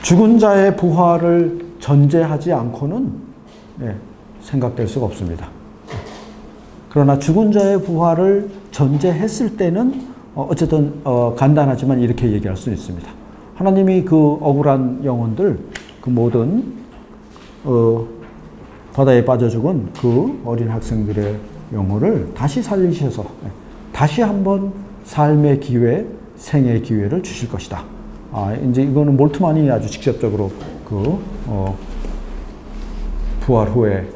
죽은 자의 부활을 전제하지 않고는 생각될 수가 없습니다. 그러나 죽은 자의 부활을 전제했을 때는 어쨌든 간단하지만 이렇게 얘기할 수 있습니다. 하나님이 그 억울한 영혼들, 그 모든 바다에 빠져 죽은 그 어린 학생들의 영혼을 다시 살리셔서 다시 한번 삶의 기회, 생의 기회를 주실 것이다. 이제 이거는 몰트만이 아주 직접적으로 그 부활 후에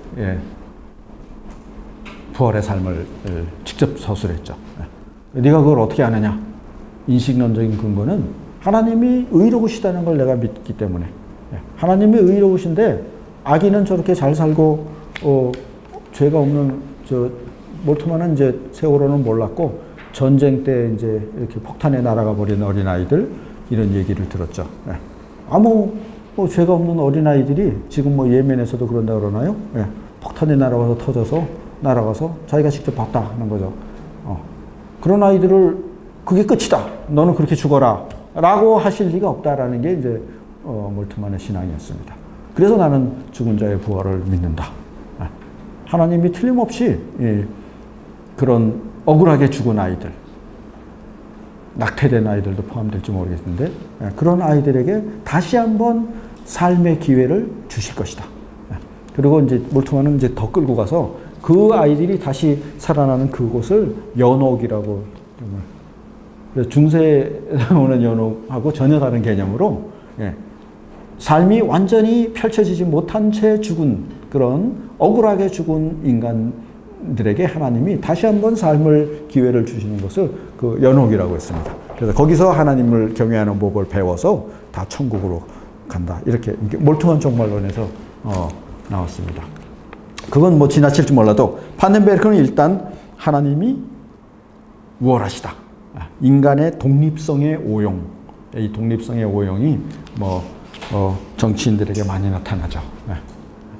부활의 삶을 직접 서술했죠. 네가 그걸 어떻게 아느냐? 인식론적인 근거는 하나님이 의로우시다는 걸 내가 믿기 때문에. 하나님이 의로우신데 아기는 저렇게 잘 살고 죄가 없는 몰트만은 이제 세월호는 몰랐고 전쟁 때 이제 이렇게 폭탄에 날아가 버린 어린 아이들 이런 얘기를 들었죠. 아무 죄가 없는 어린 아이들이 지금 뭐 예멘에서도 그런다 그러나요? 폭탄이 날아가서 터져서 날아가서 자기가 직접 봤다 하는 거죠. 그런 아이들을 그게 끝이다. 너는 그렇게 죽어라. 라고 하실 리가 없다라는 게 이제 몰트만의 신앙이었습니다. 그래서 나는 죽은 자의 부활을 믿는다. 하나님이 틀림없이 그런 억울하게 죽은 아이들, 낙태된 아이들도 포함될지 모르겠는데 그런 아이들에게 다시 한번 삶의 기회를 주실 것이다. 그리고 이제 몰트만은 이제 더 끌고 가서 그 아이들이 다시 살아나는 그곳을 연옥이라고, 그래서 중세에 나오는 연옥하고 전혀 다른 개념으로 삶이 완전히 펼쳐지지 못한 채 죽은 그런 억울하게 죽은 인간들에게 하나님이 다시 한번 삶을 기회를 주시는 것을 그 연옥이라고 했습니다. 그래서 거기서 하나님을 경외하는 법을 배워서 다 천국으로 간다. 이렇게 몰트만 종말론에서 나왔습니다. 그건 뭐 지나칠지 몰라도 판넨베르크는 일단 하나님이 우월하시다. 인간의 독립성의 오용, 이 독립성의 오용이 뭐 정치인들에게 많이 나타나죠.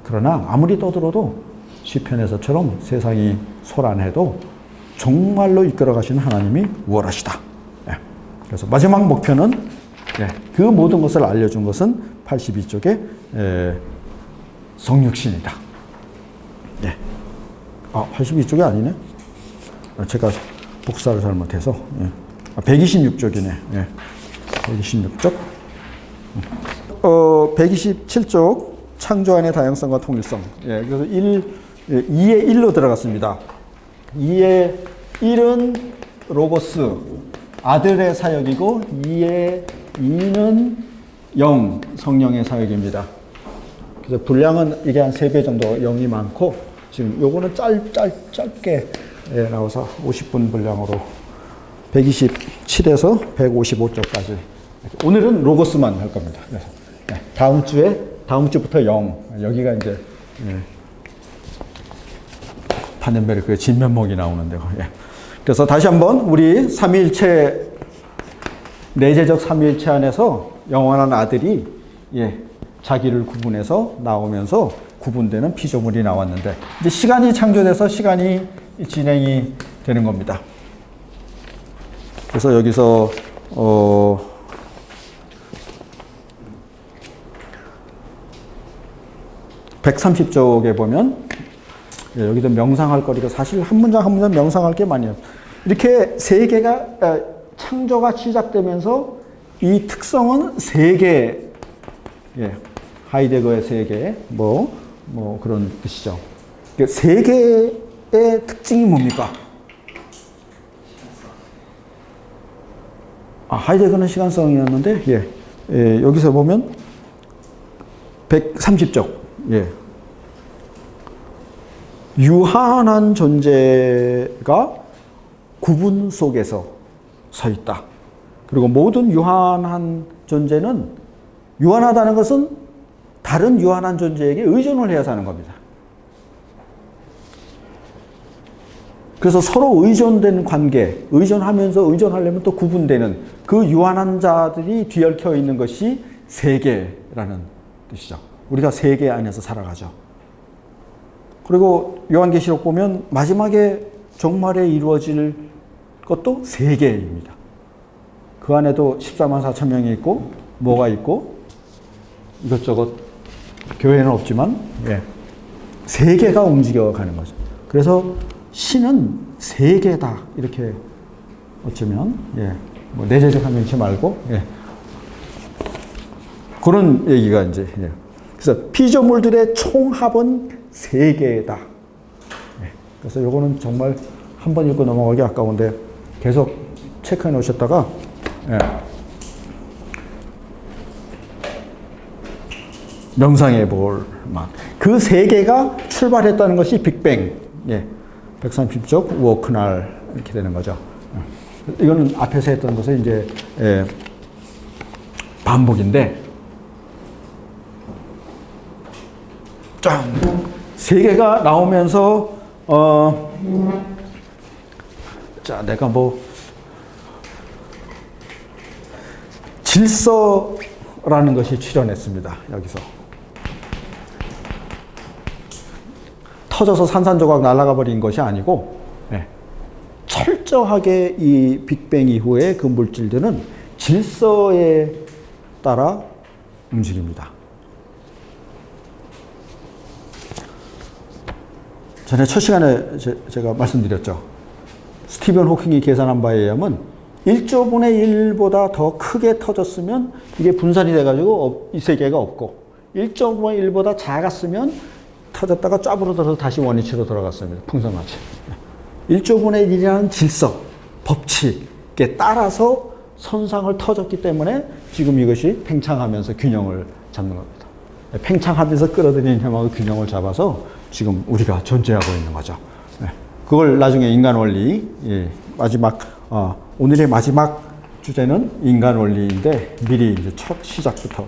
그러나 아무리 떠들어도 시편에서처럼 세상이 소란해도 정말로 이끌어 가시는 하나님이 우월하시다. 그래서 마지막 목표는 그 모든 것을 알려준 것은 82쪽의 성육신이다. 82쪽이 아니네. 제가 복사를 잘못해서 126쪽이네. 126쪽. 127쪽 창조 안의 다양성과 통일성. 그래서 2의 1로 들어갔습니다. 2의 1은 로고스, 아들의 사역이고 2의 2는 영, 성령의 사역입니다. 그래서 분량은 이게 한 3배 정도 0이 많고 지금 요거는 짧게 나와서 50분 분량으로 127에서 155쪽까지. 오늘은 로고스만 할 겁니다. 그래서 다음 주부터 0. 여기가 이제 판넨베르크의 진면목이 나오는데. 그래서 다시 한번 우리 삼위일체, 내재적 삼위일체 안에서 영원한 아들이 자기를 구분해서 나오면서 구분되는 피조물이 나왔는데 이제 시간이 창조돼서 시간이 진행이 되는 겁니다. 그래서 여기서 130쪽에 보면 여기도 명상할 거리가 사실 한 문장 한 문장 명상할 게 많이 없어요. 이렇게 세계가 창조가 시작되면서 이 특성은 세계, 하이데거의 세계, 뭐 그런 뜻이죠. 세계의 특징이 뭡니까? 하이데거는 시간성이었는데, 여기서 보면 130쪽, 유한한 존재가 구분 속에서 서 있다. 그리고 모든 유한한 존재는 유한하다는 것은 다른 유한한 존재에게 의존을 해야 사는 겁니다. 그래서 서로 의존된 관계, 의존하면서 의존하려면 또 구분되는 그 유한한 자들이 뒤얽혀 있는 것이 세계라는 뜻이죠. 우리가 세계 안에서 살아가죠. 그리고 요한계시록 보면 마지막에 종말에 이루어질 것도 세계입니다. 그 안에도 14만 4천 명이 있고 뭐가 있고 이것저것 교회는 없지만 예, 세계가 움직여가는 거죠. 그래서 신은 세계다 이렇게 어쩌면 예, 뭐 내재적 한명치 말고 예, 그런 얘기가 이제 예. 그래서 피조물들의 총합은 세계다. 예, 그래서 요거는 정말 한 번 읽고 넘어가기 아까운데 계속 체크해 놓으셨다가 예, 명상해 볼 만. 그 세계가 출발했다는 것이 빅뱅. 예. 130쪽 우오크날 이렇게 되는 거죠. 이거는 앞에서 했던 것의 이제 예, 반복인데 짠! 세계가 나오면서 자, 내가 뭐 질서라는 것이 출현했습니다. 여기서 터져서 산산조각 날아가 버린 것이 아니고 네. 철저하게 이 빅뱅 이후에 그 물질들은 질서에 따라 움직입니다. 전에 첫 시간에 제가 말씀드렸죠. 스티븐 호킹이 계산한 바에 의하면 1조분의 1보다 더 크게 터졌으면 이게 분산이 돼가지고 이 세계가 없고 1조분의 1보다 작았으면 터졌다가 쫙으로들어서 다시 원위치로 돌아갔습니다. 풍선같이. 1조분의 1이라는 질서, 법칙에 따라서 선상을 터졌기 때문에 지금 이것이 팽창하면서 균형을 잡는 겁니다. 팽창하면서 끌어들이는 힘하고 균형을 잡아서 지금 우리가 존재하고 있는 거죠. 그걸 나중에 인간 원리, 마지막, 오늘의 마지막 주제는 인간 원리인데 미리 이제 첫 시작부터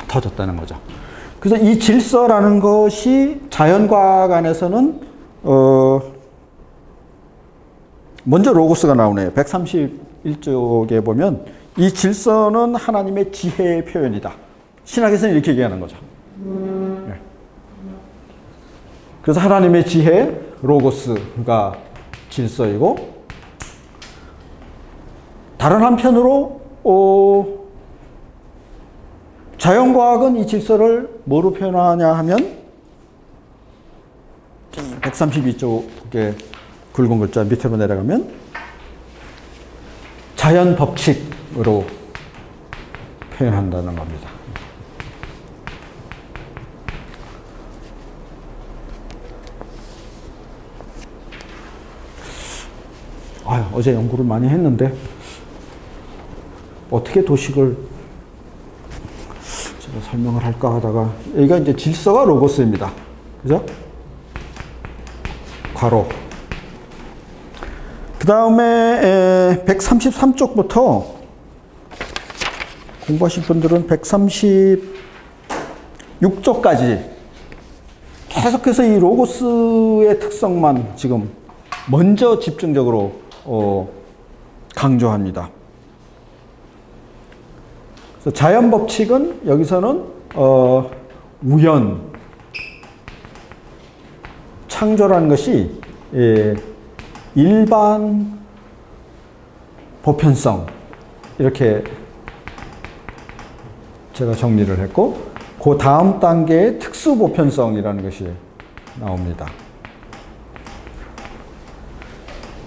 터졌다는 거죠. 그래서 이 질서라는 것이 자연과학 안에서는 먼저 로고스가 나오네요. 131쪽에 보면 이 질서는 하나님의 지혜의 표현이다. 신학에서는 이렇게 얘기하는 거죠. 그래서 하나님의 지혜, 로고스가 질서이고 다른 한편으로 자연과학은 이 질서를 뭐로 표현하냐 하면 132쪽에 굵은 글자 밑으로 내려가면 자연 법칙으로 표현한다는 겁니다. 어제 연구를 많이 했는데 어떻게 도식을 제가 설명을 할까 하다가 여기가 이제 질서가 로고스입니다. 그죠? 괄호. 그 다음에 133쪽부터 공부하실 분들은 136쪽까지 계속해서 이 로고스의 특성만 지금 먼저 집중적으로 강조합니다. 그래서 자연 법칙은 여기서는 우연, 창조라는 것이 일반 보편성 이렇게 제가 정리를 했고 그 다음 단계의 특수 보편성이라는 것이 나옵니다.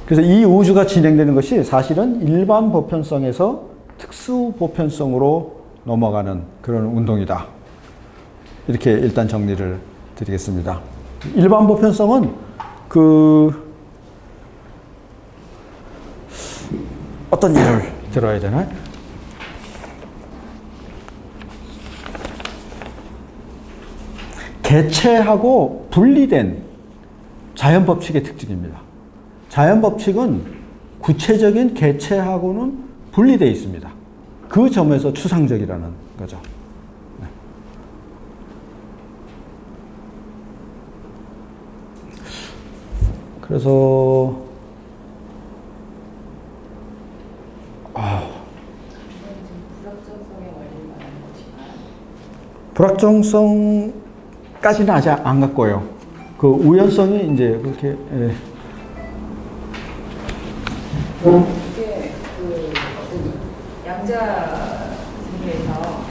그래서 이 우주가 진행되는 것이 사실은 일반 보편성에서 특수 보편성으로 넘어가는 그런 운동이다. 이렇게 일단 정리를 드리겠습니다. 일반 보편성은 어떤 예를 들어야 되나요? 개체하고 분리된 자연 법칙의 특징입니다. 자연 법칙은 구체적인 개체하고는 분리되어 있습니다. 그 점에서 추상적이라는 거죠. 그래서 불확정성까지는 아직 안 갔고요. 그 우연성이 이제 그렇게 이게 그 양자 세계에서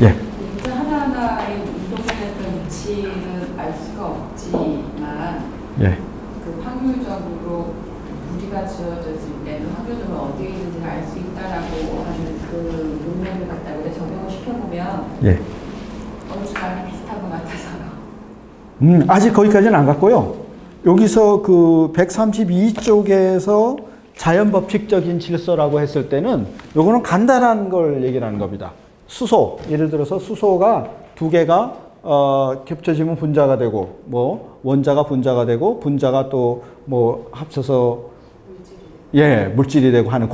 예. 문자 하나하나의 운동되는 위치는 알 수가 없지만 예. 그 확률적으로 무리가 지어졌을 때는 확률적으로 어디에 있는지를 알 수 있다라고 하는 그 논문을 갖다가 우리가 적용을 시켜보면 예. 어느 쪽 많이 비슷한 것 같아서요. 아직 거기까지는 안 갔고요. 여기서 그 132쪽에서 자연법칙적인 질서라고 했을 때는 요거는 간단한 걸 얘기를 하는 겁니다. 수소, 예를 들어서 수소가 두 개가 겹쳐지면 분자가 되고, 뭐 원자가 분자가 되고, 분자가 또 뭐 합쳐서 물질이 되고 하는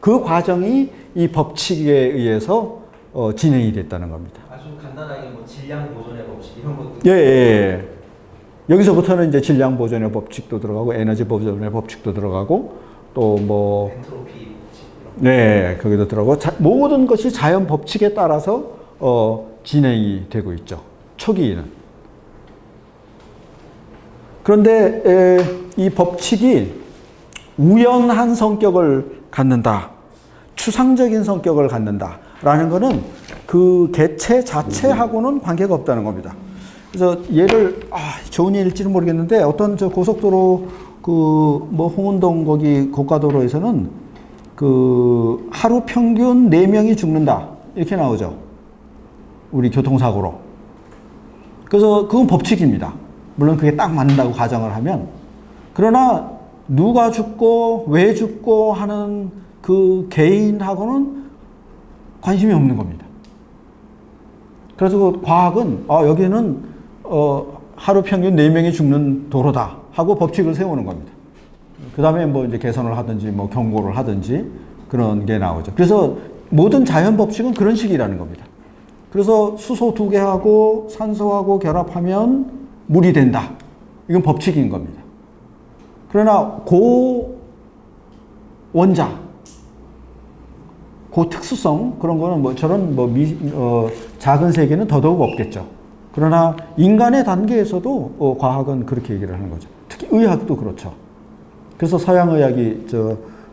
그 과정이 이 법칙에 의해서 진행이 됐다는 겁니다. 아주 간단하게 뭐 질량 보존의 법칙 이런 것도. 예. 여기서부터는 이제 질량 보존의 법칙도 들어가고, 에너지 보존의 법칙도 들어가고, 또 뭐 엔트로피 법칙. 네, 거기도 들어가고, 모든 것이 자연 법칙에 따라서 진행이 되고 있죠. 초기에는. 그런데 이 법칙이 우연한 성격을 갖는다, 추상적인 성격을 갖는다라는 것은 그 개체 자체하고는 관계가 없다는 겁니다. 그래서 얘를 좋은 예일지는 모르겠는데 어떤 저 고속도로 그 뭐 홍은동 거기 고가도로에서는 그 하루 평균 4명이 죽는다 이렇게 나오죠. 우리 교통사고로. 그래서 그건 법칙입니다. 물론 그게 딱 맞는다고 가정을 하면. 그러나 누가 죽고 왜 죽고 하는 그 개인하고는 관심이 없는 겁니다. 그래서 그 과학은 여기는 하루 평균 4명이 죽는 도로다 하고 법칙을 세우는 겁니다. 그 다음에 뭐 이제 개선을 하든지 뭐 경고를 하든지 그런 게 나오죠. 그래서 모든 자연 법칙은 그런 식이라는 겁니다. 그래서 수소 2개하고 산소하고 결합하면 물이 된다. 이건 법칙인 겁니다. 그러나 원자, 특수성 그런 거는 뭐 저런 작은 세계는 더더욱 없겠죠. 그러나 인간의 단계에서도 과학은 그렇게 얘기를 하는 거죠. 특히 의학도 그렇죠. 그래서 서양 의학이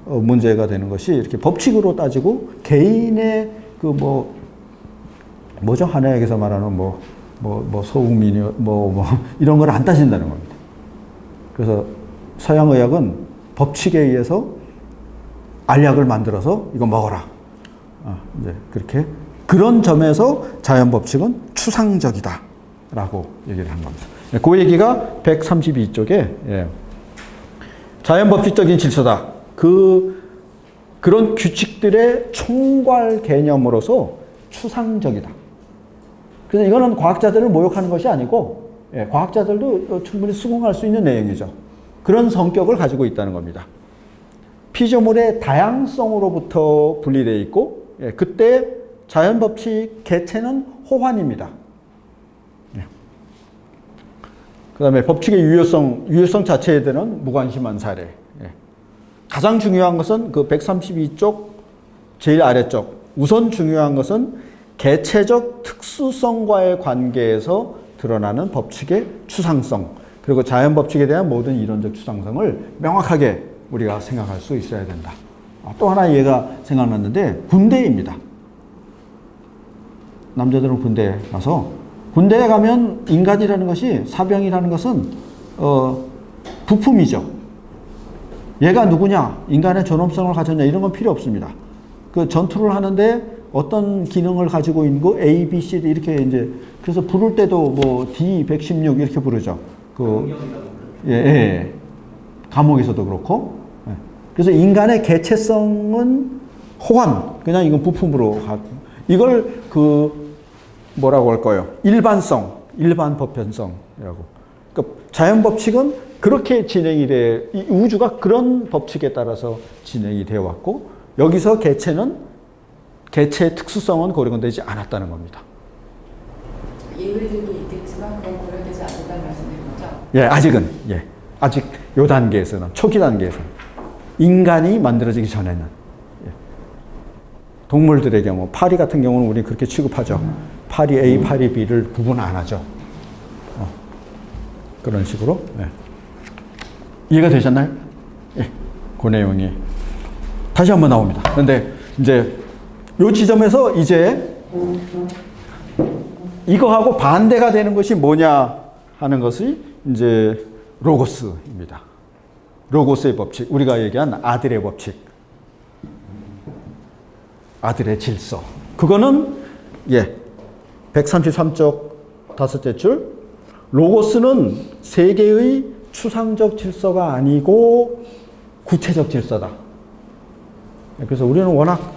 문제가 되는 것이 이렇게 법칙으로 따지고 개인의 그 뭐죠? 한의학에서 말하는 소음이니 이런 걸 안 따진다는 겁니다. 그래서 서양 의학은 법칙에 의해서 알약을 만들어서 이거 먹어라. 이제 그렇게 그런 점에서 자연 법칙은 추상적이다라고 얘기를 한 겁니다. 그 얘기가 132쪽에 자연 법칙적인 질서다. 그런 규칙들의 총괄 개념으로서 추상적이다. 그래서 이거는 과학자들을 모욕하는 것이 아니고 과학자들도 충분히 수긍할 수 있는 내용이죠. 그런 성격을 가지고 있다는 겁니다. 피조물의 다양성으로부터 분리되어 있고 그때 자연법칙 개체는 호환입니다. 그 다음에 법칙의 유효성 자체에 대한 무관심한 사례. 가장 중요한 것은 그 132쪽 제일 아래쪽 우선 중요한 것은 개체적 특수성과의 관계에서 드러나는 법칙의 추상성, 그리고 자연법칙에 대한 모든 이론적 추상성을 명확하게 우리가 생각할 수 있어야 된다. 또 하나 예가 생각났는데 군대입니다. 남자들은 군대에 가서 군대에 가면 인간이라는 것이, 사병이라는 것은 부품이죠. 얘가 누구냐, 인간의 존엄성을 가졌냐 이런 건 필요 없습니다. 그 전투를 하는데 어떤 기능을 가지고 있는 거 A, B, C 이렇게 이제 그래서 부를 때도 뭐 D116 이렇게 부르죠. 감옥에서도 그렇고. 그래서 인간의 개체성은 호환, 그냥 이건 부품으로 가고, 이걸 뭐라고 할까요? 일반성, 일반 보편성이라고. 그러니까 자연 법칙은 그렇게 진행이 돼, 이 우주가 그런 법칙에 따라서 진행이 되어 왔고, 여기서 개체의 특수성은 고려되지 않았다는 겁니다. 예외들도 있겠지만 그건 고려되지 않는다는 말씀인 거죠? 아직은, 아직 요 단계에서는, 초기 단계에서는, 인간이 만들어지기 전에는. 동물들의 경우, 파리 같은 경우는 우리 그렇게 취급하죠. 파리 A, 파리 B를 구분 안 하죠. 그런 식으로. 이해가 되셨나요? 그 내용이 다시 한번 나옵니다. 그런데 이제 요 지점에서 이제 이거하고 반대가 되는 것이 뭐냐 하는 것이 이제 로고스입니다. 로고스의 법칙, 우리가 얘기한 아들의 법칙, 아들의 질서. 그거는 133쪽 다섯째 줄, 로고스는 세계의 추상적 질서가 아니고 구체적 질서다. 그래서 우리는 워낙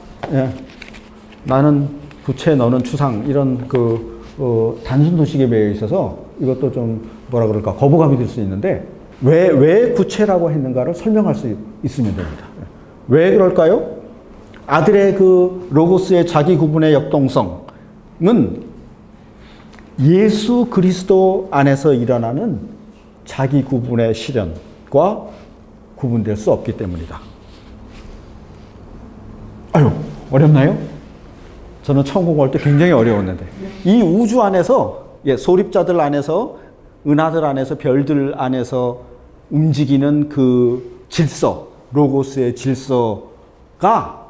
나는 구체, 너는 추상 이런 단순 도식에 매여 있어서 이것도 좀 뭐라 그럴까 거부감이 들 수 있는데 왜 구체라고 했는가를 설명할 수 있으면 됩니다. 왜 그럴까요? 아들의 그 로고스의 자기 구분의 역동성은 예수 그리스도 안에서 일어나는 자기 구분의 실현과 구분될 수 없기 때문이다. 아유, 어렵나요? 저는 처음 공부할 때 굉장히 어려웠는데 이 우주 안에서 소립자들 안에서 은하들 안에서 별들 안에서 움직이는 그 질서, 로고스의 질서가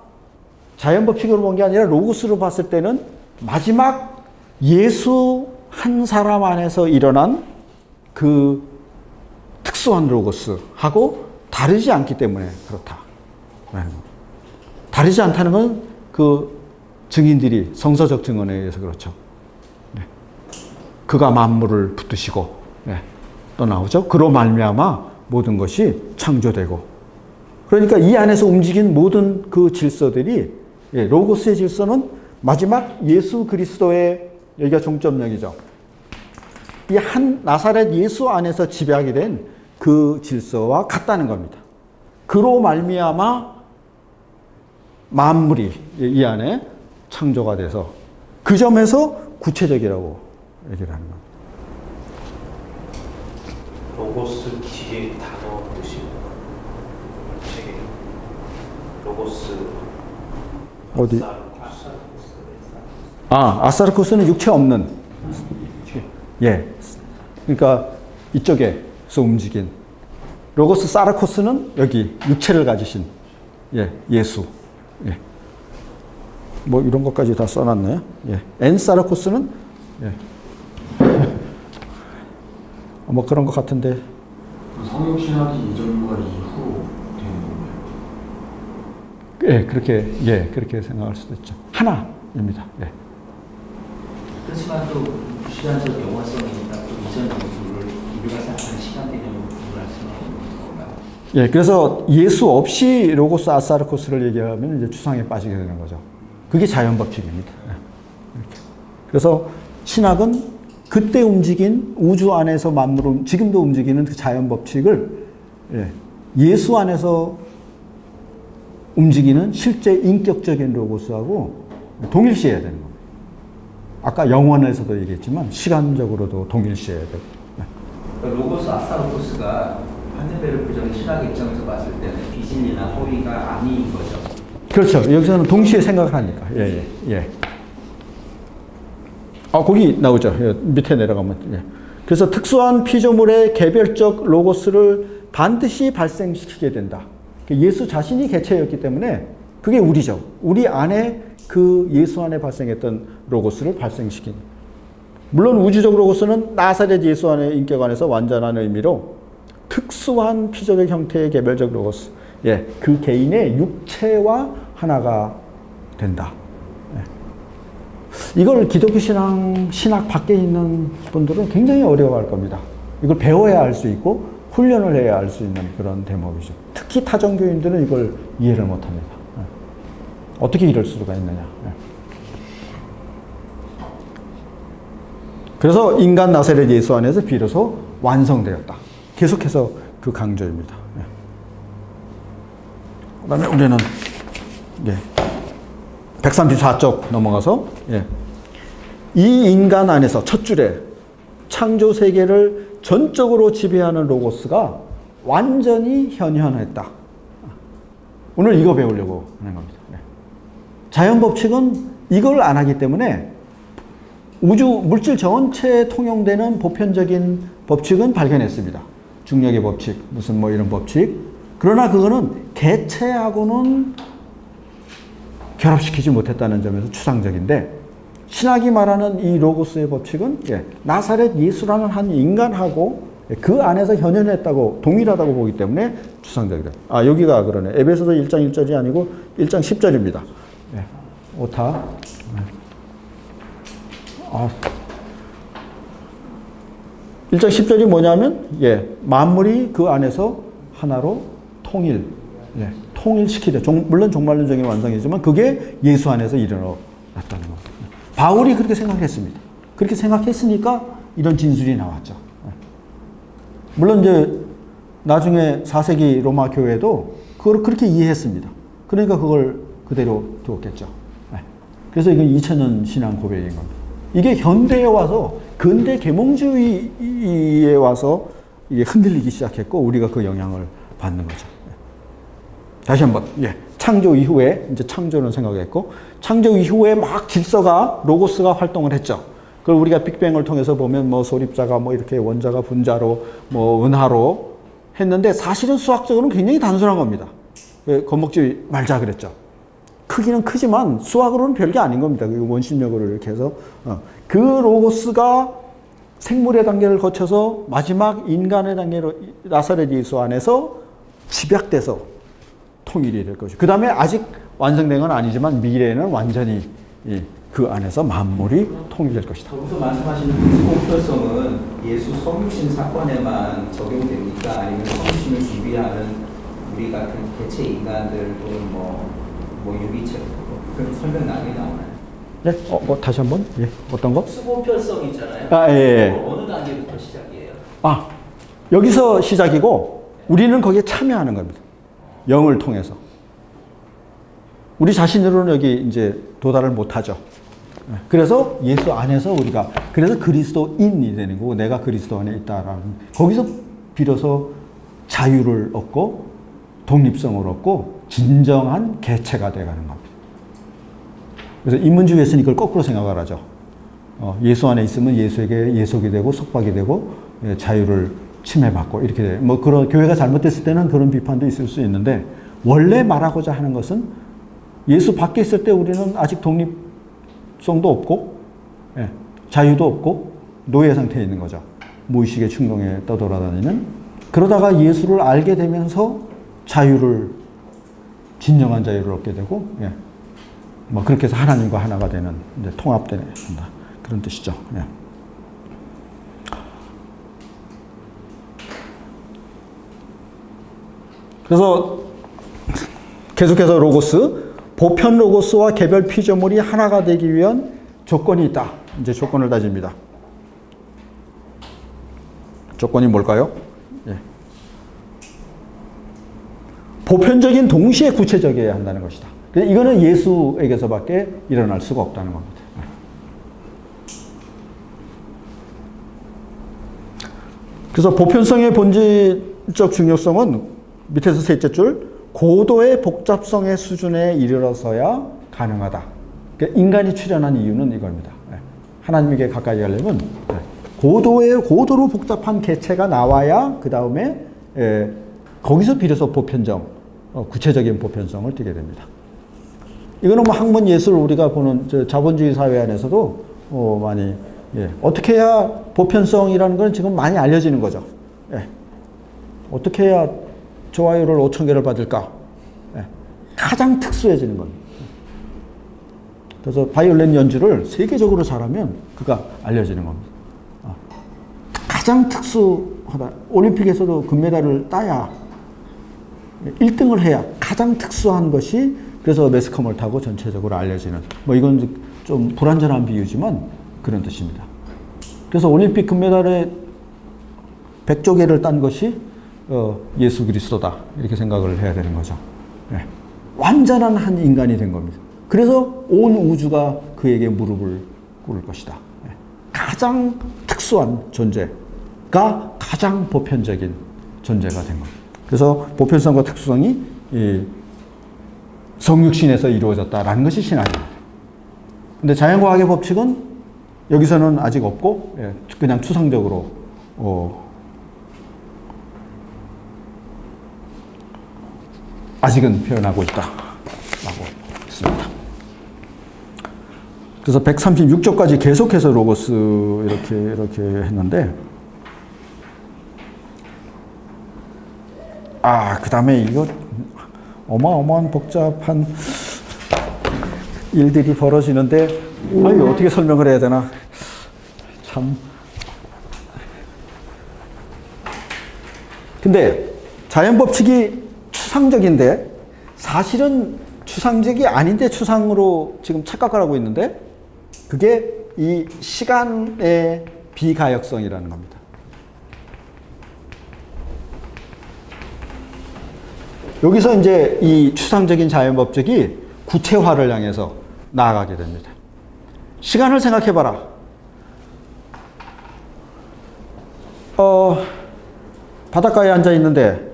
자연 법칙으로 본 게 아니라 로고스로 봤을 때는 마지막 예수 한 사람 안에서 일어난 그 특수한 로고스하고 다르지 않기 때문에 그렇다. 다르지 않다는 건 그 증인들이 성서적 증언에 의해서 그렇죠. 그가 만물을 붙드시고 또 나오죠. 그로 말미암아 모든 것이 창조되고, 그러니까 이 안에서 움직인 모든 그 질서들이 로고스의 질서는 마지막 예수 그리스도의, 여기가 종점역이죠. 이 한 나사렛 예수 안에서 지배하게 된 그 질서와 같다는 겁니다. 그로 말미암아 만물이 이 안에 창조가 돼서 그 점에서 구체적이라고 얘기를 하는 겁니다. 로고스 뒤에 단어 뜻이 책에 로고스 어디? 아사르코스는 육체 없는. 그러니까 이쪽에서 움직인. 로고스 사르코스는 여기 육체를 가지신 예수. 뭐 이런 것까지 다 써놨네요. 엔사르코스는 뭐 그런 것 같은데. 성육신학이 이전과 이후 되는 건가요? 그렇게 생각할 수도 있죠. 하나입니다. 그렇지만 또 시간적 영화성이니까 또 이전 이후를 우리가 생각하는 시간 개념을 구분할 수는 없는 건가요? 그래서 예수 없이 로고스 아사르코스를 얘기하면 이제 추상에 빠지게 되는 거죠. 그게 자연 법칙입니다. 그래서 신학은 그때 움직인 우주 안에서 만물을 지금도 움직이는 그 자연 법칙을 예수 안에서 움직이는 실제 인격적인 로고스하고 동일시해야 되는 겁니다. 아까 영원에서도 얘기했지만 시간적으로도 동일시해야 되고. 로고스 아사르코스가 한네베르 부정의 신학 입장에서 봤을 때는 비진리나 허위가 아닌 거죠. 그렇죠. 여기서는 동시에 생각을 하니까. 거기 나오죠. 밑에 내려가면. 그래서 특수한 피조물의 개별적 로고스를 반드시 발생시키게 된다. 예수 자신이 개체였기 때문에 그게 우리죠. 우리 안에 그 예수 안에 발생했던 로고스를 발생시킨. 물론 우주적 로고스는 나사렛 예수 안의 인격 안에서 완전한 의미로 특수한 피조적 형태의 개별적 로고스. 그 개인의 육체와 하나가 된다. 이걸 기독교 신학 밖에 있는 분들은 굉장히 어려워할 겁니다. 이걸 배워야 알 수 있고 훈련을 해야 알 수 있는 그런 대목이죠. 특히 타종교인들은 이걸 이해를 못합니다. 어떻게 이럴 수가 있느냐. 그래서 인간 나사렛 예수 안에서 비로소 완성되었다. 계속해서 그 강조입니다. 그 다음에 우리는 134쪽 넘어가서 이 인간 안에서 첫 줄에 창조 세계를 전적으로 지배하는 로고스가 완전히 현현했다. 오늘 이거 배우려고 하는 겁니다. 자연 법칙은 이걸 안 하기 때문에 우주 물질 전체에 통용되는 보편적인 법칙은 발견했습니다. 중력의 법칙, 무슨 뭐 이런 법칙. 그러나 그거는 개체하고는 결합시키지 못했다는 점에서 추상적인데, 신학이 말하는 이 로고스의 법칙은 나사렛 예수라는 한 인간하고 그 안에서 현현했다고 동일하다고 보기 때문에 추상적이다. 아 여기가 그러네. 에베소서 1장 1절이 아니고 1장 10절입니다. 오타. 아 1장 10절이 뭐냐면 만물이 그 안에서 하나로 통일시키되 물론 종말론적인 완성이지만 그게 예수 안에서 일어났다는 겁니다. 바울이 그렇게 생각했습니다. 그렇게 생각했으니까 이런 진술이 나왔죠. 물론 이제 나중에 4세기 로마 교회도 그걸 그렇게 이해했습니다. 그러니까 그걸 그대로 두었겠죠. 그래서 이건 2000년 신앙 고백인 겁니다. 이게 현대에 와서 근대 계몽주의에 와서 이게 흔들리기 시작했고 우리가 그 영향을 받는 거죠. 다시 한번 창조 이후에 이제 창조는 생각했고 창조 이후에 막 질서가 로고스가 활동을 했죠. 그걸 우리가 빅뱅을 통해서 보면 뭐 소립자가 뭐 이렇게 원자가 분자로 뭐 은하로 했는데 사실은 수학적으로는 굉장히 단순한 겁니다. 겁먹지 말자 그랬죠. 크기는 크지만 수학으로는 별게 아닌 겁니다. 원심력으로 이렇게 해서 그 로고스가 생물의 단계를 거쳐서 마지막 인간의 단계로 나사렛 예수 안에서 집약돼서 통일이 될 것이고 그 다음에 아직 완성된 건 아니지만 미래에는 완전히 그 안에서 만물이 통일될 것이다. 거기서 말씀하시는 비스공표성은 예수 성육신 사건에만 적용됩니까? 아니면 성육신을 준비하는 우리 같은 개체 인간들 또는 뭐 유기체 그런 설명란이 나오나요? 네, 다시 한번 어떤 거? 수공표성 있잖아요. 어느 단계부터 시작이에요? 여기서 시작이고 우리는 거기에 참여하는 겁니다. 영을 통해서. 우리 자신으로는 여기 이제 도달을 못하죠. 그래서 예수 안에서 우리가 그래서 그리스도인이 되는 거고 내가 그리스도 안에 있다라는 거기서 비로소 자유를 얻고 독립성을 얻고 진정한 개체가 되어가는 겁니다. 그래서 인문주의에서는 이걸 거꾸로 생각을 하죠. 예수 안에 있으면 예수에게 예속이 되고 속박이 되고 자유를 침해받고 이렇게 돼요. 뭐 그런 교회가 잘못됐을 때는 그런 비판도 있을 수 있는데 원래 말하고자 하는 것은 예수 밖에 있을 때 우리는 아직 독립성도 없고 자유도 없고 노예 상태에 있는 거죠. 무의식의 충동에 떠돌아다니는. 그러다가 예수를 알게 되면서 자유를 진정한 자유를 얻게 되고 뭐 그렇게 해서 하나님과 하나가 되는 이제 통합되는 그런 뜻이죠. 그래서 계속해서 로고스, 보편 로고스와 개별 피조물이 하나가 되기 위한 조건이 있다. 이제 조건을 따집니다. 조건이 뭘까요? 보편적인 동시에 구체적이어야 한다는 것이다. 이거는 예수에게서밖에 일어날 수가 없다는 겁니다. 그래서 보편성의 본질적 중요성은 밑에서 셋째 줄 고도의 복잡성의 수준에 이르러서야 가능하다. 그러니까 인간이 출현한 이유는 이겁니다. 하나님에게 가까이 가려면 고도로 복잡한 개체가 나와야 그 다음에 거기서 비로소 보편적, 구체적인 보편성을 띠게 됩니다. 이거는 뭐 학문 예술 우리가 보는 자본주의 사회 안에서도 많이 어떻게 해야 보편성이라는 건 지금 많이 알려지는 거죠. 어떻게 해야 좋아요를 5,000개를 받을까? 가장 특수해지는 겁니다. 그래서 바이올린 연주를 세계적으로 잘하면 그가 알려지는 겁니다. 가장 특수하다. 올림픽에서도 금메달을 따야 1등을 해야 가장 특수한 것이 그래서 매스컴을 타고 전체적으로 알려지는 뭐 이건 좀 불완전한 비유지만 그런 뜻입니다. 그래서 올림픽 금메달에 100조 개를 딴 것이 예수 그리스도다 이렇게 생각을 해야 되는 거죠. 완전한 한 인간이 된 겁니다. 그래서 온 우주가 그에게 무릎을 꿇을 것이다. 가장 특수한 존재가 가장 보편적인 존재가 된 겁니다. 그래서 보편성과 특수성이 성육신에서 이루어졌다라는 것이 신학입니다. 근데 자연과학의 법칙은 여기서는 아직 없고 그냥 추상적으로 아직은 표현하고 있다라고 했습니다. 그래서 136쪽까지 계속해서 로고스 이렇게 했는데, 그 다음에 이거 어마어마한 복잡한 일들이 벌어지는데, 이거 어떻게 설명을 해야 되나? 참. 근데 자연법칙이 추상적인데, 사실은 추상적이 아닌데 추상으로 지금 착각을 하고 있는데, 그게 이 시간의 비가역성이라는 겁니다. 여기서 이제 이 추상적인 자연법칙이 구체화를 향해서 나아가게 됩니다. 시간을 생각해봐라. 바닷가에 앉아 있는데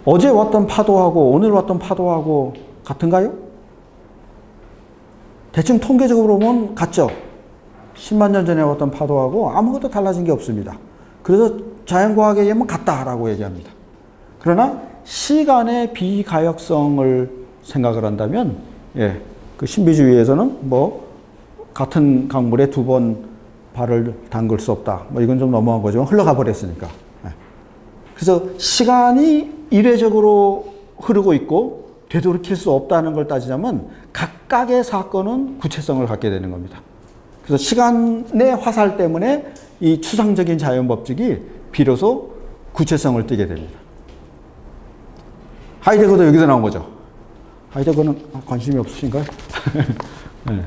어제 왔던 파도하고 오늘 왔던 파도하고 같은가요? 대충 통계적으로 보면 같죠. 10만 년 전에 왔던 파도하고 아무것도 달라진 게 없습니다. 그래서 자연과학에 의하면 같다라고 얘기합니다. 그러나 시간의 비가역성을 생각을 한다면, 그 신비주의에서는 뭐 같은 강물에 두 번 발을 담글 수 없다. 뭐 이건 좀 너무한 거죠. 흘러가 버렸으니까. 그래서 시간이 이례적으로 흐르고 있고 되돌이킬 수 없다는 걸 따지자면 각각의 사건은 구체성을 갖게 되는 겁니다. 그래서 시간의 화살 때문에 이 추상적인 자연법칙이 비로소 구체성을 띠게 됩니다. 하이데거도 여기서 나온 거죠. 하이데거는 관심이 없으신가요? 네.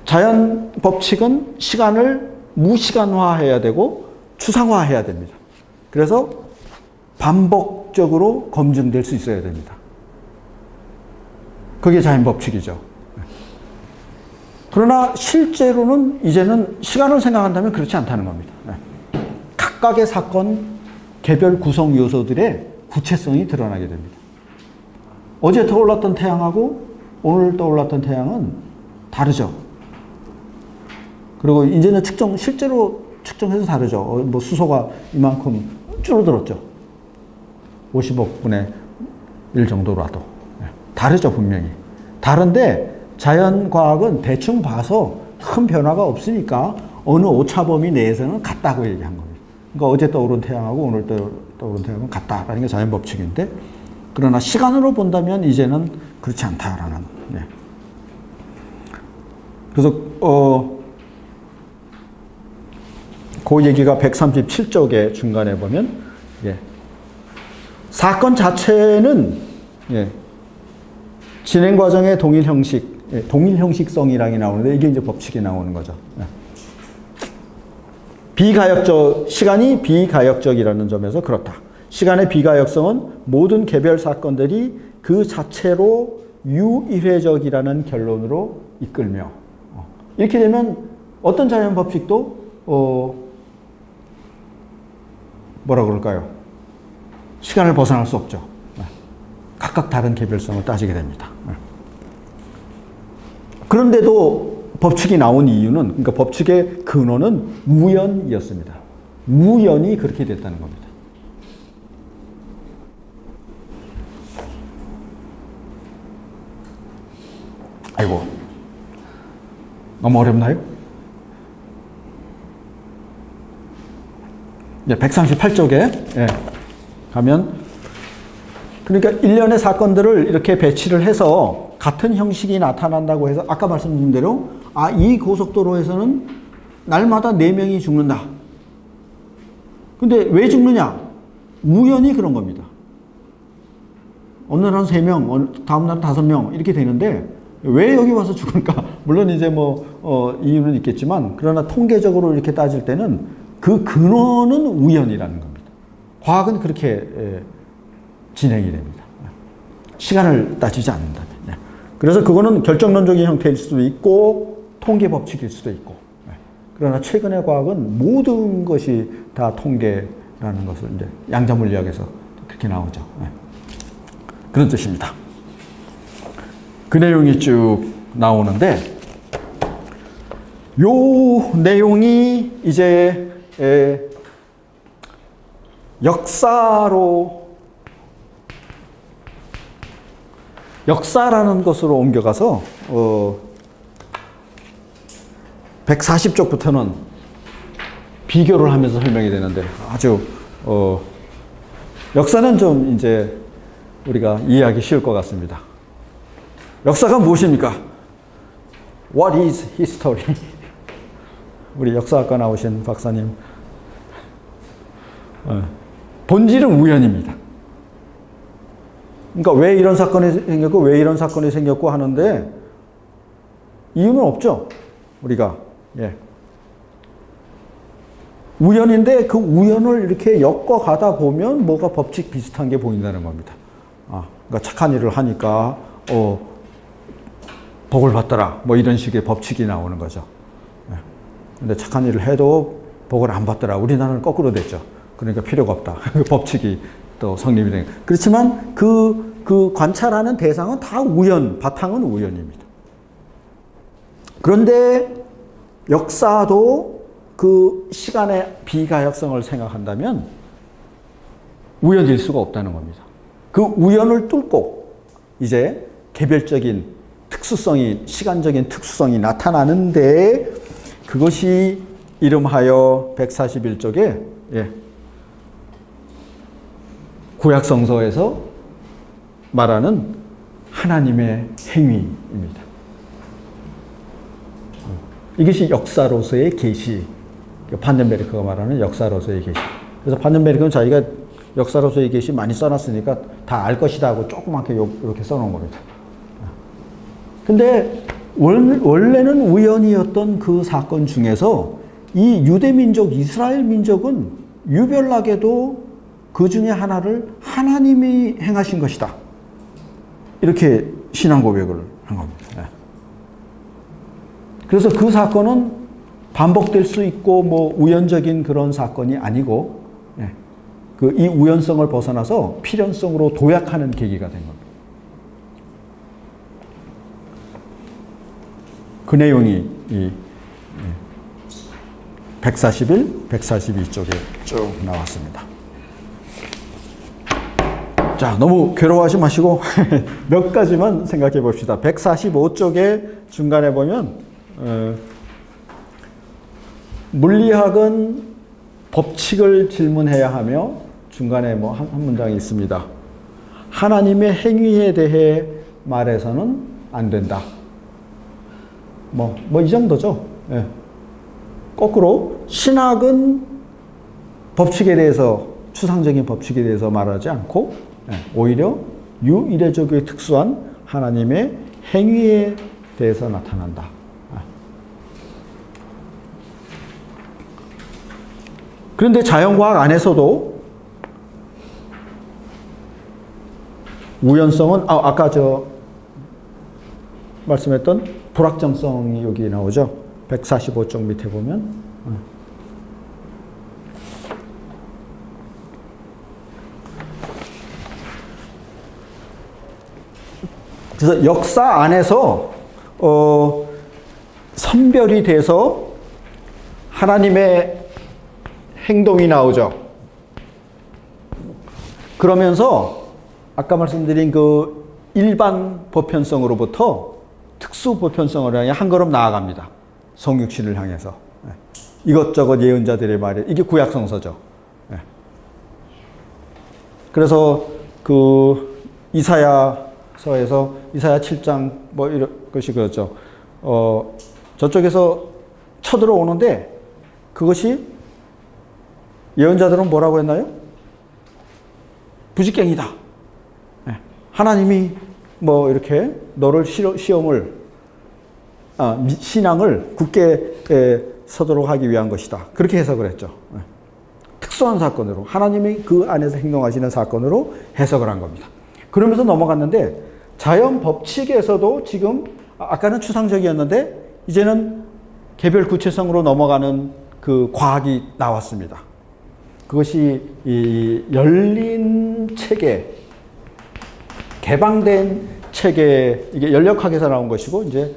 자연 법칙은 시간을 무시간화해야 되고 추상화해야 됩니다. 그래서 반복적으로 검증될 수 있어야 됩니다. 그게 자연 법칙이죠. 그러나 실제로는 이제는 시간을 생각한다면 그렇지 않다는 겁니다. 각각의 사건, 개별 구성 요소들의 구체성이 드러나게 됩니다. 어제 떠올랐던 태양하고 오늘 떠올랐던 태양은 다르죠. 그리고 이제는 실제로 측정해서 다르죠. 뭐 수소가 이만큼 줄어들었죠. 50억 분의 1 정도라도. 다르죠, 분명히. 다른데 자연과학은 대충 봐서 큰 변화가 없으니까 어느 오차범위 내에서는 같다고 얘기한 겁니다. 그러니까 어제 떠오른 태양하고 오늘 떠오른 태양은 같다라는 게 자연 법칙인데, 그러나 시간으로 본다면 이제는 그렇지 않다라는. 그래서 그 얘기가 137쪽의 중간에 보면, 사건 자체는 진행 과정의 동일 형식성이라는 게 나오는데, 이게 이제 법칙이 나오는 거죠. 시간이 비가역적이라는 점에서 그렇다. 시간의 비가역성은 모든 개별 사건들이 그 자체로 유일회적이라는 결론으로 이끌며, 이렇게 되면 어떤 자연 법칙도 뭐라 그럴까요? 시간을 벗어날 수 없죠. 각각 다른 개별성을 따지게 됩니다. 그런데도 법칙이 나온 이유는, 그러니까 법칙의 근원은 우연이었습니다. 우연이 그렇게 됐다는 겁니다. 아이고, 너무 어렵나요? 138쪽에 가면, 그러니까 일련의 사건들을 이렇게 배치를 해서 같은 형식이 나타난다고 해서 아까 말씀드린 대로 이 고속도로에서는 날마다 4명이 죽는다. 근데 왜 죽느냐? 우연히 그런 겁니다. 어느 날은 3명, 다음 날은 5명 이렇게 되는데 왜 여기 와서 죽을까? 물론 이제 이유는 있겠지만, 그러나 통계적으로 이렇게 따질 때는 그 근원은 우연이라는 겁니다. 과학은 그렇게 진행이 됩니다. 시간을 따지지 않는다면. 그래서 그거는 결정론적인 형태일 수도 있고 통계 법칙일 수도 있고. 그러나 최근의 과학은 모든 것이 다 통계라는 것을 이제 양자 물리학에서 그렇게 나오죠. 그런 뜻입니다. 그 내용이 쭉 나오는데, 요 내용이 이제 역사로 역사라는 것으로 옮겨가서 140쪽부터는 비교를 하면서 설명이 되는데 아주 역사는 좀 이제 우리가 이해하기 쉬울 것 같습니다. 역사가 무엇입니까? What is history? 우리 역사학과 나오신 박사님. 본질은 우연입니다. 그러니까 왜 이런 사건이 생겼고 왜 이런 사건이 생겼고 하는데 이유는 없죠. 우리가. 예. 우연인데 그 우연을 이렇게 엮어가다 보면 뭐가 법칙 비슷한 게 보인다는 겁니다. 그러니까 착한 일을 하니까 복을 받더라. 뭐 이런 식의 법칙이 나오는 거죠. 예. 근데 착한 일을 해도 복을 안 받더라. 우리나라는 거꾸로 됐죠. 그러니까 필요가 없다. 법칙이 또 성립이 되는. 그렇지만 그 관찰하는 대상은 다 우연, 바탕은 우연입니다. 그런데 역사도 그 시간의 비가역성을 생각한다면 우연일 수가 없다는 겁니다. 그 우연을 뚫고 이제 개별적인 특수성이, 시간적인 특수성이 나타나는데 그것이 이름하여 141쪽에 구약성서에서 말하는 하나님의 행위입니다. 이것이 역사로서의 계시. 반덴베르크가 말하는 역사로서의 계시. 그래서 반덴베르크는 자기가 역사로서의 계시 많이 써놨으니까 다 알 것이다 하고 조그맣게 이렇게 써놓은 겁니다. 근데 원래는 우연이었던 그 사건 중에서 이 유대민족, 이스라엘 민족은 유별나게도 그 중에 하나를 하나님이 행하신 것이다. 이렇게 신앙 고백을 한 겁니다. 그래서 그 사건은 반복될 수 있고 뭐 우연적인 그런 사건이 아니고 이 우연성을 벗어나서 필연성으로 도약하는 계기가 된 겁니다. 그 내용이 이 141, 142쪽에 쭉 나왔습니다. 자, 너무 괴로워하지 마시고 몇 가지만 생각해 봅시다. 145쪽에 중간에 보면 물리학은 법칙을 질문해야 하며 중간에 뭐 한 문장이 있습니다. 하나님의 행위에 대해 말해서는 안 된다. 뭐 이 정도죠. 예. 거꾸로 신학은 법칙에 대해서, 추상적인 법칙에 대해서 말하지 않고 오히려 유이례적의 특수한 하나님의 행위에 대해서 나타난다. 그런데 자연과학 안에서도 우연성은 아까 말씀했던 불확정성이 여기 나오죠. 145쪽 밑에 보면 그래서 역사 안에서 선별이 돼서 하나님의 행동이 나오죠. 그러면서 아까 말씀드린 그 일반 보편성으로부터 특수 보편성을 향해 한 걸음 나아갑니다. 성육신을 향해서. 이것저것 예언자들의 말이, 이게 구약성서죠. 그래서 그 이사야서에서 이사야 7장 뭐 이런 것이 그렇죠. 저쪽에서 쳐들어오는데 그것이 예언자들은 뭐라고 했나요? 부직갱이다. 하나님이 뭐 이렇게 너를 신앙을 굳게 서도록 하기 위한 것이다. 그렇게 해석을 했죠. 특수한 사건으로, 하나님이 그 안에서 행동하시는 사건으로 해석을 한 겁니다. 그러면서 넘어갔는데 자연 법칙에서도 지금 아까는 추상적이었는데 이제는 개별 구체성으로 넘어가는 그 과학이 나왔습니다. 그것이 이 열린 체계, 개방된 체계, 이게 연력학에서 나온 것이고 이제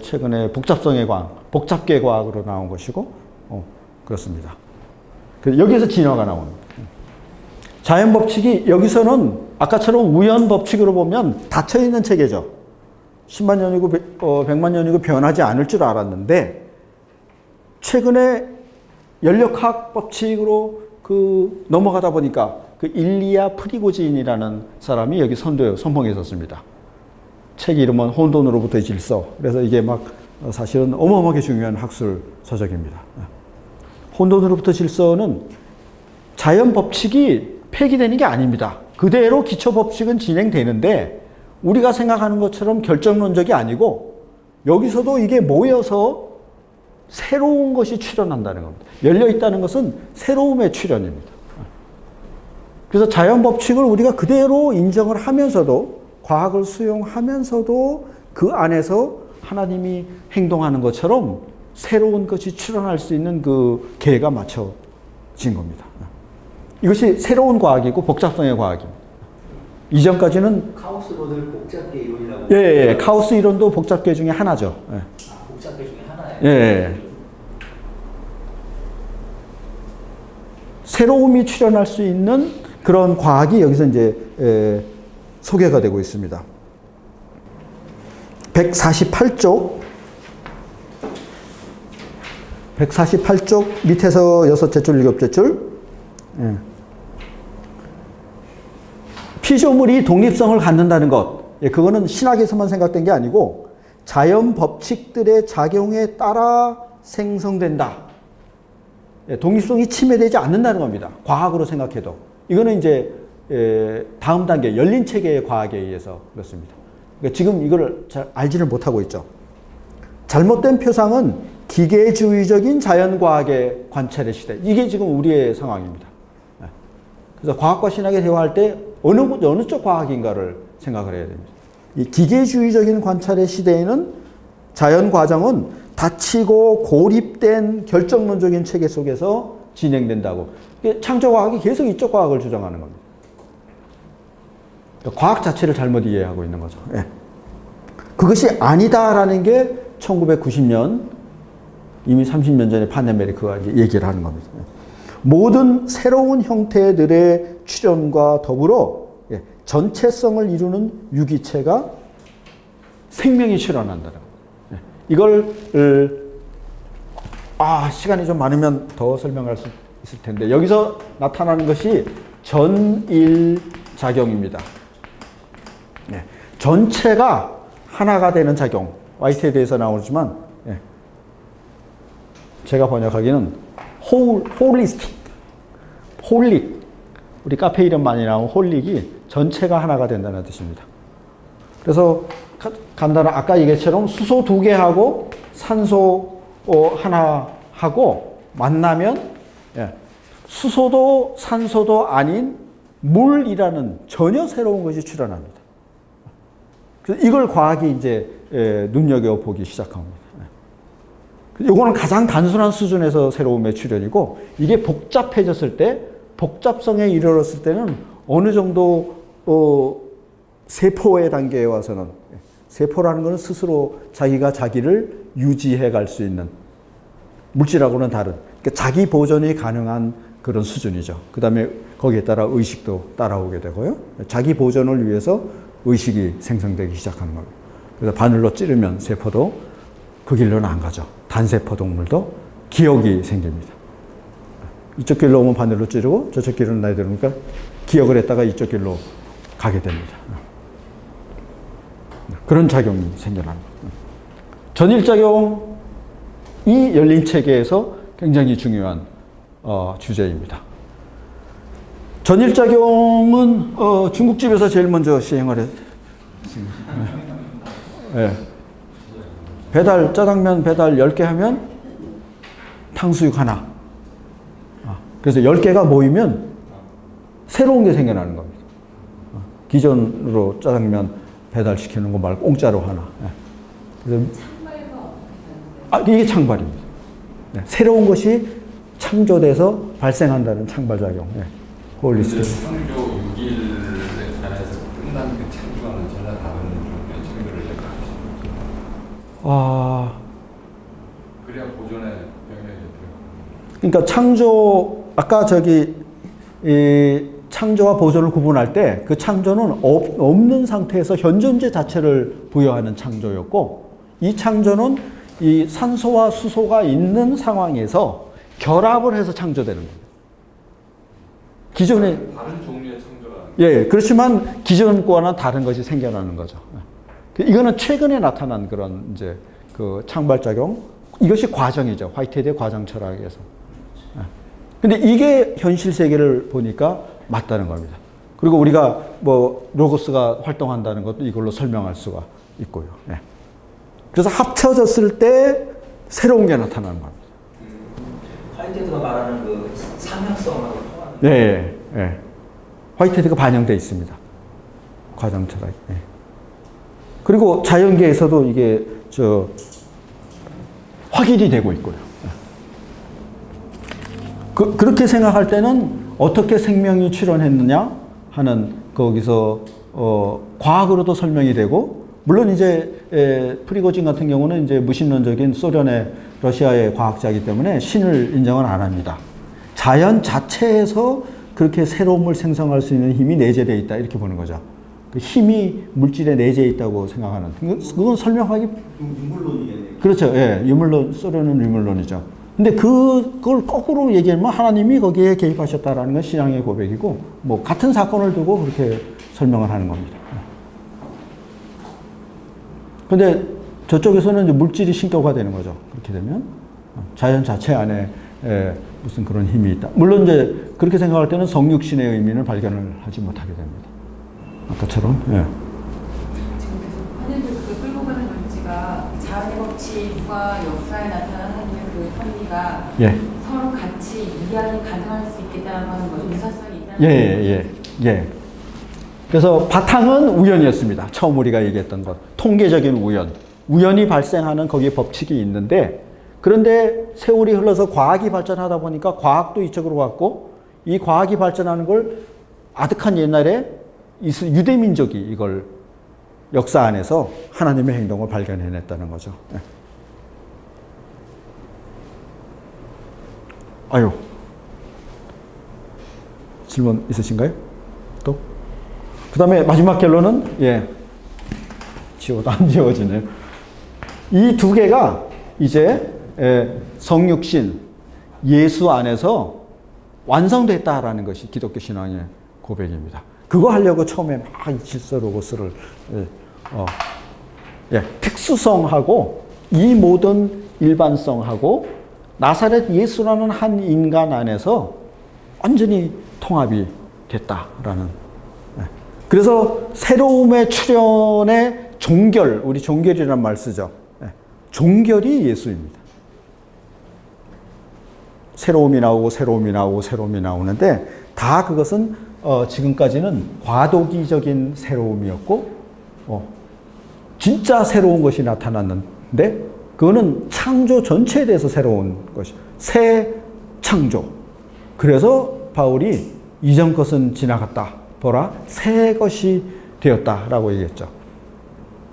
최근에 복잡성의 과학, 복잡계 과학으로 나온 것이고 그렇습니다. 여기에서 진화가 나옵니다. 자연 법칙이 여기서는 아까처럼 우연 법칙으로 보면 닫혀있는 체계죠. 10만 년이고 100만 년이고 변하지 않을 줄 알았는데 최근에 연력학 법칙으로 넘어가다 보니까 일리아 프리고진이라는 사람이 여기 선봉에 섰습니다. 책 이름은 혼돈으로부터의 질서. 그래서 이게 막 사실은 어마어마하게 중요한 학술 서적입니다. 혼돈으로부터 질서는 자연 법칙이 폐기되는 게 아닙니다. 그대로 기초 법칙은 진행되는데 우리가 생각하는 것처럼 결정론적이 아니고 여기서도 이게 모여서 새로운 것이 출현한다는 겁니다. 열려 있다는 것은 새로움의 출현입니다. 그래서 자연 법칙을 우리가 그대로 인정을 하면서도 과학을 수용하면서도 그 안에서 하나님이 행동하는 것처럼 새로운 것이 출현할 수 있는 그 계가 맞춰진 겁니다. 이것이 새로운 과학이고 복잡성의 과학입니다. 이전까지는 카오스로들 복잡계 이론이라고. 예, 카오스 이론도 복잡계 중에 하나죠. 예. 아, 복잡계 중에 하나예요. 예. 새로움이 출현할 수 있는 그런 과학이 여기서 이제 소개가 되고 있습니다. 148쪽 밑에서 여섯째 줄, 일곱째 줄. 예. 피조물이 독립성을 갖는다는 것. 예, 그거는 신학에서만 생각된 게 아니고 자연 법칙들의 작용에 따라 생성된다. 예, 독립성이 침해되지 않는다는 겁니다. 과학으로 생각해도. 이거는 이제 다음 단계 열린 체계의 과학에 의해서 그렇습니다. 그러니까 지금 이걸 잘 알지를 못하고 있죠. 잘못된 표상은 기계주의적인 자연과학의 관찰의 시대. 이게 지금 우리의 상황입니다. 그래서 과학과 신학에 대화할 때 어느 쪽 과학인가를 생각을 해야 됩니다. 이 기계주의적인 관찰의 시대에는 자연 과정은 닫히고 고립된 결정론적인 체계 속에서 진행된다고. 창조과학이 계속 이쪽 과학을 주장하는 겁니다. 과학 자체를 잘못 이해하고 있는 거죠. 예. 그것이 아니다라는 게 1990년, 이미 30년 전에 판네메리크가 얘기를 하는 겁니다. 모든 새로운 형태들의 출현과 더불어 전체성을 이루는 유기체가 생명이 출현한다는 겁니다. 이걸 시간이 좀 많으면 더 설명할 수 있을 텐데 여기서 나타나는 것이 전일작용입니다. 전체가 하나가 되는 작용. 화이트에 대해서 나오지만 제가 번역하기는 홀리스틱, 홀릭. 우리 카페 이름 많이 나온 홀릭이 전체가 하나가 된다는 뜻입니다. 그래서 간단한 아까 얘기처럼 수소 2개하고 산소 하나하고 만나면 수소도 산소도 아닌 물이라는 전혀 새로운 것이 출현합니다. 그래서 이걸 과학이 이제 눈여겨보기 시작합니다. 이거는 가장 단순한 수준에서 새로움의 출현이고 이게 복잡해졌을 때, 복잡성에 이르렀을 때는 어느 정도 세포의 단계에 와서는 세포라는 것은 스스로 자기가 자기를 유지해 갈 수 있는 물질하고는 다른 그러니까 자기 보존이 가능한 그런 수준이죠. 그 다음에 거기에 따라 의식도 따라오게 되고요. 자기 보존을 위해서 의식이 생성되기 시작하는 겁니다. 그래서 바늘로 찌르면 세포도 그 길로는 안 가죠. 단세포 동물도 기억이 생깁니다. 이쪽 길로 오면 바늘로 찌르고 저쪽 길로는 나야 되니까 기억을 했다가 이쪽 길로 가게 됩니다. 그런 작용이 생겨납니다. 전일작용이 열린 체계에서 굉장히 중요한 주제입니다. 전일작용은 중국집에서 제일 먼저 시행을 했습니다. 짜장면 배달 10개 하면 탕수육 하나. 그래서 10개가 모이면 새로운 게 생겨나는 겁니다. 기존으로 짜장면 배달시키는 거 말고 공짜로 하나. 그래서 이게 창발입니다. 새로운 것이 창조돼서 발생한다는 창발작용. 홀리스틱. 창조 6일에 관해서 끝난 그 창조와는 전혀 다른 창조를 생각하십니다. 그래야 보존의 병력이 돼요. 그러니까 창조, 아까 창조와 보존을 구분할 때 그 창조는 없는 상태에서 현존재 자체를 부여하는 창조였고, 이 창조는 이 산소와 수소가 있는 상황에서 결합을 해서 창조되는 겁니다. 기존에 다른 종류의 창조라. 예, 그렇지만 기존과는 다른 것이 생겨나는 거죠. 이거는 최근에 나타난 그런 이제 그 창발작용, 이것이 과정이죠. 화이트헤드의 과정 철학에서. 근데 이게 현실 세계를 보니까 맞다는 겁니다. 그리고 우리가 뭐 로고스가 활동한다는 것도 이걸로 설명할 수가 있고요. 예. 그래서 합쳐졌을 때 새로운 게 나타나는 겁니다. 화이트헤드가 말하는 그 상향성하고 통하는. 네, 예. 화이트헤드가 반영되어 있습니다. 과정 철학. 예. 그리고 자연계에서도 이게 확인이 되고 있고요. 그렇게 생각할 때는 어떻게 생명이 출현했느냐 하는 거기서 과학으로도 설명이 되고, 물론 이제 프리고진 같은 경우는 이제 무신론적인 소련의 러시아의 과학자이기 때문에 신을 인정을 안 합니다. 자연 자체에서 그렇게 새로움을 생성할 수 있는 힘이 내재되어 있다 이렇게 보는 거죠. 그 힘이 물질에 내재해 있다고 생각하는, 그건 설명하기 유물론이겠네요. 그렇죠. 예, 유물론, 소련은 유물론이죠. 근데 그걸 거꾸로 얘기하면 하나님이 거기에 개입하셨다라는 건 신앙의 고백이고, 뭐 같은 사건을 두고 그렇게 설명을 하는 겁니다. 근데 저쪽에서는 이제 물질이 신격화 되는 거죠. 그렇게 되면 자연 자체 안에 무슨 그런 힘이 있다. 물론 이제 그렇게 생각할 때는 성육신의 의미는 발견을 하지 못하게 됩니다. 아까처럼. 예. 지금 계속 환율도 그 끌고 가는 물질가 자연의 법칙과 역사에 나타나는 그 선리가 예. 서로 같이 이해하기 가능할 수 있겠다는 거죠. 유사성이 있다는 예. 그래서 바탕은 우연이었습니다. 처음 우리가 얘기했던 것. 통계적인 우연. 우연이 발생하는 거기에 법칙이 있는데, 그런데 세월이 흘러서 과학이 발전하다 보니까 과학도 이쪽으로 갔고, 이 과학이 발전하는 걸 아득한 옛날에 유대민족이 이걸 역사 안에서 하나님의 행동을 발견해냈다는 거죠. 네. 아유, 질문 있으신가요? 또? 그 다음에 마지막 결론은, 예, 지워도 안 지워지네요. 이 두 개가 이제 성육신, 예수 안에서 완성됐다라는 것이 기독교 신앙의 고백입니다. 그거 하려고 처음에 막 이 질서 로고스를 특수성하고 이 모든 일반성하고 나사렛 예수라는 한 인간 안에서 완전히 통합이 됐다라는. 그래서 새로움의 출현의 종결, 우리 종결이라는 말 쓰죠. 종결이 예수입니다. 새로움이 나오고 새로움이 나오고 새로움이 나오는데, 다 그것은 지금까지는 과도기적인 새로움이었고, 진짜 새로운 것이 나타났는데, 그거는 창조 전체에 대해서 새로운 것이, 새 창조. 그래서 바울이 이전 것은 지나갔다. 보라, 새 것이 되었다라고 얘기했죠.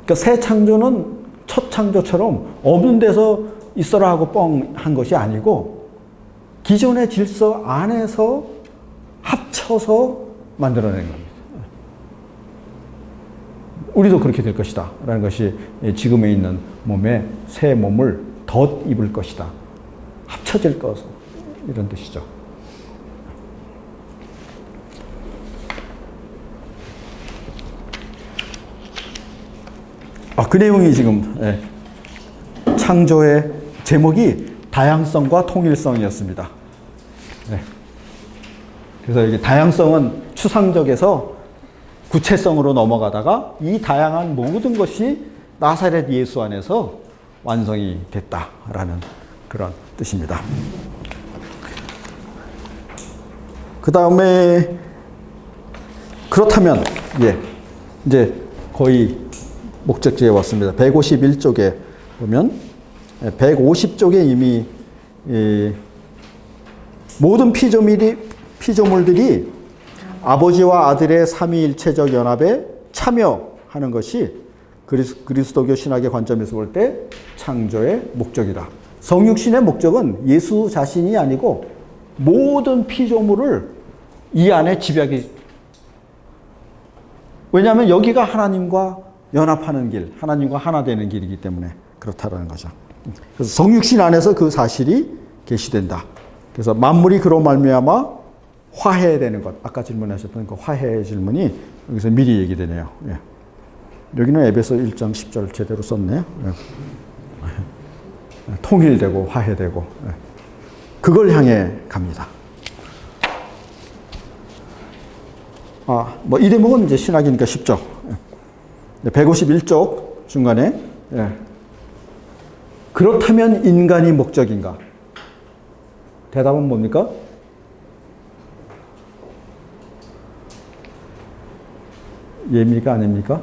그러니까 새 창조는 첫 창조처럼 없는 데서 있어라 하고 뻥 한 것이 아니고, 기존의 질서 안에서 합쳐서 만들어낸 겁니다. 우리도 그렇게 될 것이다 라는 것이 지금에 있는 몸에 새 몸을 덧 입을 것이다. 합쳐질 것, 이런 뜻이죠. 그 내용이 지금 창조의 제목이 다양성과 통일성이었습니다. 그래서 이게 다양성은 추상적에서 구체성으로 넘어가다가 이 다양한 모든 것이 나사렛 예수 안에서 완성이 됐다라는 그런 뜻입니다. 그 다음에 그렇다면 이제 거의 목적지에 왔습니다. 151쪽에 보면 150쪽에 이미 모든 피조물들이 아버지와 아들의 삼위일체적 연합에 참여하는 것이 그리스도교 신학의 관점에서 볼 때 창조의 목적이다. 성육신의 목적은 예수 자신이 아니고 모든 피조물을 이 안에 집약이, 왜냐하면 여기가 하나님과 연합하는 길, 하나님과 하나 되는 길이기 때문에 그렇다라는 거죠. 그래서 성육신 안에서 그 사실이 계시된다. 그래서 만물이 그로 말미암아 화해되는 것, 아까 질문하셨던 그 화해의 질문이 여기서 미리 얘기되네요. 예. 여기는 에베소 1장 10절 제대로 썼네요. 예. 통일되고 화해되고, 예. 그걸 향해 갑니다. 뭐 이 대목은 이제 신학이니까 쉽죠. 151쪽 중간에, 예. 그렇다면 인간이 목적인가? 대답은 뭡니까? 예입니까? 아닙니까?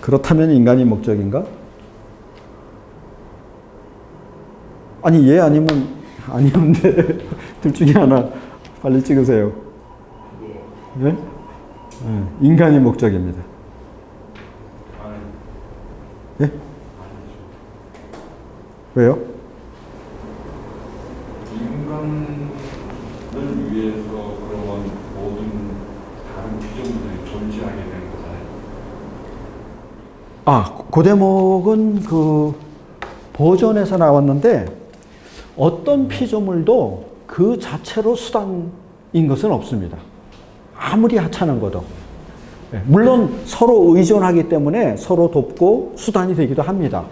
그렇다면 인간이 목적인가? 아니, 예 아니면 아니었는데 둘 중에 하나 빨리 찍으세요. 네? 네, 인간이 목적입니다. 예? 왜요? 인간을 위해서 그런 모든 다른 피조물들이 존재하게 되는 거잖아요. 그 대목은 그 버전에서 나왔는데 어떤 피조물도 그 자체로 수단인 것은 없습니다. 아무리 하찮은 것도. 물론 서로 의존하기 때문에 서로 돕고 수단이 되기도 합니다.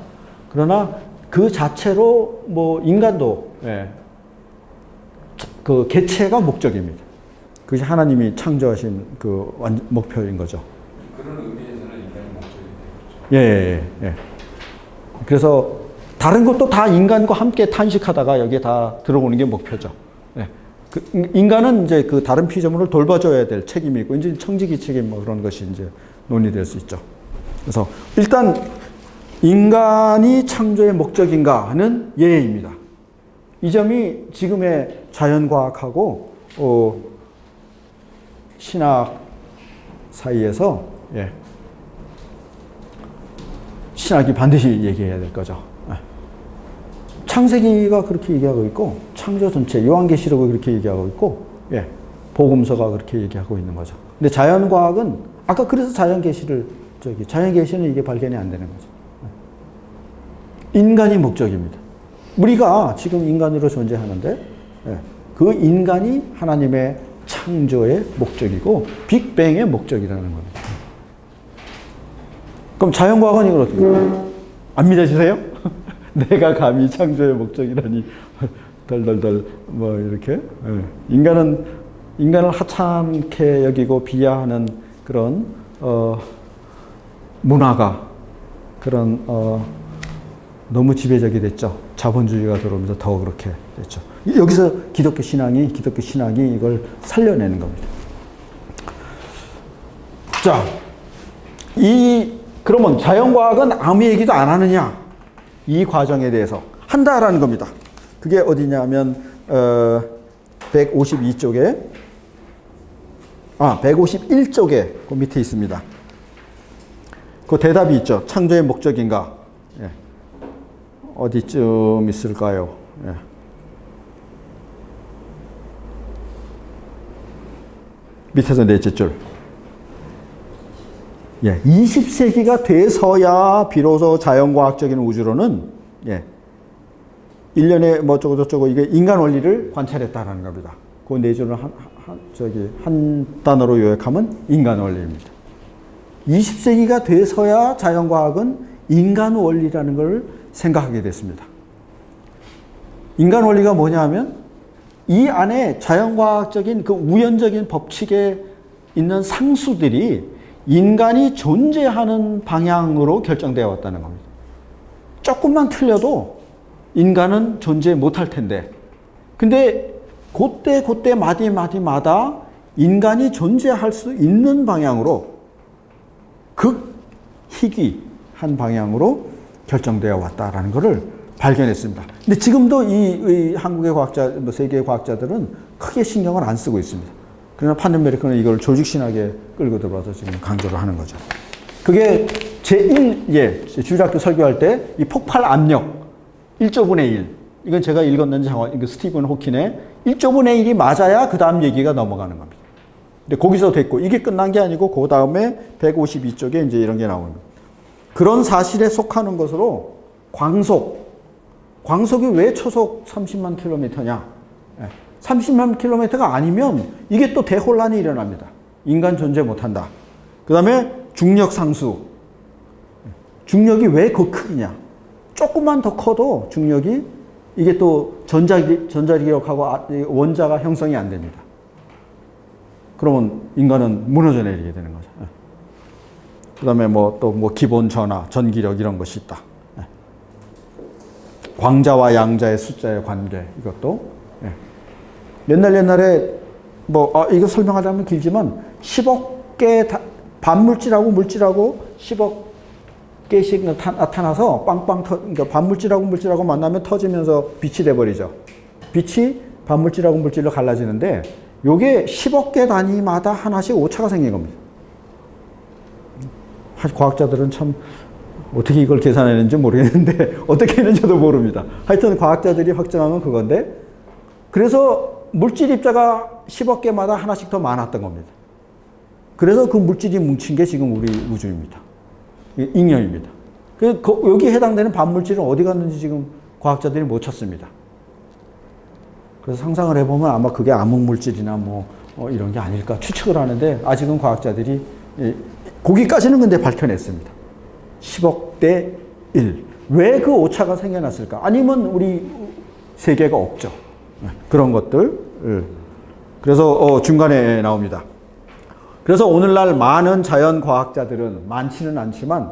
그러나 그 자체로 뭐 인간도 그 개체가 목적입니다. 그것이 하나님이 창조하신 그 목표인 거죠. 그런 의미에서는 인간이 목적이 되겠죠. 예. 그래서 다른 것도 다 인간과 함께 탄식하다가 여기에 다 들어오는 게 목표죠. 예. 그 인간은 이제 그 다른 피조물을 돌봐줘야 될 책임이 있고, 이제 청지기 책임 뭐 그런 것이 이제 논의될 수 있죠. 그래서 일단 인간이 창조의 목적인가 하는 예입니다. 이 점이 지금의 자연과학하고 신학 사이에서 신학이 반드시 얘기해야 될 거죠. 창세기가 그렇게 얘기하고 있고, 창조 전체, 요한계시록이 그렇게 얘기하고 있고, 복음서가 그렇게 얘기하고 있는 거죠. 근데 자연과학은 아까 그래서 자연계시는 이게 발견이 안 되는 거죠. 인간이 목적입니다. 우리가 지금 인간으로 존재하는데 그 인간이 하나님의 창조의 목적이고 빅뱅의 목적이라는 겁니다. 그럼 자연과학은 이걸 어떻게 해요? 안 믿어지세요? 내가 감히 창조의 목적이라니 덜덜덜 뭐 이렇게 인간을 하찮게 여기고 비하하는 그런 문화가 그런 너무 지배적이 됐죠. 자본주의가 들어오면서 더 그렇게 됐죠. 여기서 기독교 신앙이 이걸 살려내는 겁니다. 자, 그러면 자연과학은 아무 얘기도 안 하느냐? 이 과정에 대해서 한다라는 겁니다. 그게 어디냐면 152쪽에 151쪽에 그 밑에 있습니다. 그 대답이 있죠. 창조의 목적인가? 어디쯤 있을까요? 밑에서 넷째 줄. 20세기가 돼서야 비로소 자연과학적인 우주론은 1년에 뭐 어쩌고저쩌고 이게 인간 원리를 관찰했다라는 겁니다. 그 네 줄을 한 단어로 요약하면 인간 원리입니다. 20세기가 돼서야 자연과학은 인간 원리라는 걸 생각하게 됐습니다. 인간 원리가 뭐냐 하면 이 안에 자연과학적인 그 우연적인 법칙에 있는 상수들이 인간이 존재하는 방향으로 결정되어 왔다는 겁니다. 조금만 틀려도 인간은 존재 못할 텐데, 근데 그때 마디마다 인간이 존재할 수 있는 방향으로 극희귀한 방향으로 결정되어 왔다라는 것을 발견했습니다. 근데 지금도 이 한국의 과학자, 세계의 과학자들은 크게 신경을 안 쓰고 있습니다. 그러나 판덴베르크는 이걸 조직신학에 끌고 들어와서 지금 강조를 하는 거죠. 그게 주일학교 설교할 때 이 폭발 압력 1조분의 1. 이건 제가 읽었는지 이거 스티븐 호킨의 1조분의 1이 맞아야 그 다음 얘기가 넘어가는 겁니다. 근데 거기서 됐고, 이게 끝난 게 아니고, 그 다음에 152쪽에 이제 이런 게 나오는 거예요. 그런 사실에 속하는 것으로 광속이 왜 초속 30만 킬로미터냐? 30만 킬로미터가 아니면 이게 또 대혼란이 일어납니다. 인간 존재 못한다. 그 다음에 중력 상수. 중력이 왜 그 크기냐? 조금만 더 커도 중력이 이게 또 전자기력하고 원자가 형성이 안 됩니다. 그러면 인간은 무너져 내리게 되는 거죠. 그 다음에 또 기본 전하, 전기력 이런 것이 있다. 광자와 양자의 숫자의 관계, 이것도. 옛날에 이거 설명하자면 길지만 10억 개 반물질하고 물질하고 10억 개씩 나타나서 그러니까 반물질하고 물질하고 만나면 터지면서 빛이 돼버리죠. 빛이 반물질하고 물질로 갈라지는데 요게 10억 개 단위마다 하나씩 오차가 생긴 겁니다. 과학자들은 참 어떻게 이걸 계산했는지 모르겠는데 어떻게 했는지 저도 모릅니다. 하여튼 과학자들이 확정한 건 그건데, 그래서 물질 입자가 10억 개마다 하나씩 더 많았던 겁니다. 그래서 그 물질이 뭉친 게 지금 우리 우주입니다. 잉여입니다. 여기에 해당되는 반물질은 어디 갔는지 지금 과학자들이 못 찾습니다. 그래서 상상을 해보면 아마 그게 암흑물질이나 이런 게 아닐까 추측을 하는데, 아직은 과학자들이 거기까지는 근데 밝혀냈습니다. 10억 대 1. 왜 그 오차가 생겨났을까? 아니면 우리 세계가 없죠. 그런 것들. 그래서 중간에 나옵니다. 그래서 오늘날 많은 자연과학자들은, 많지는 않지만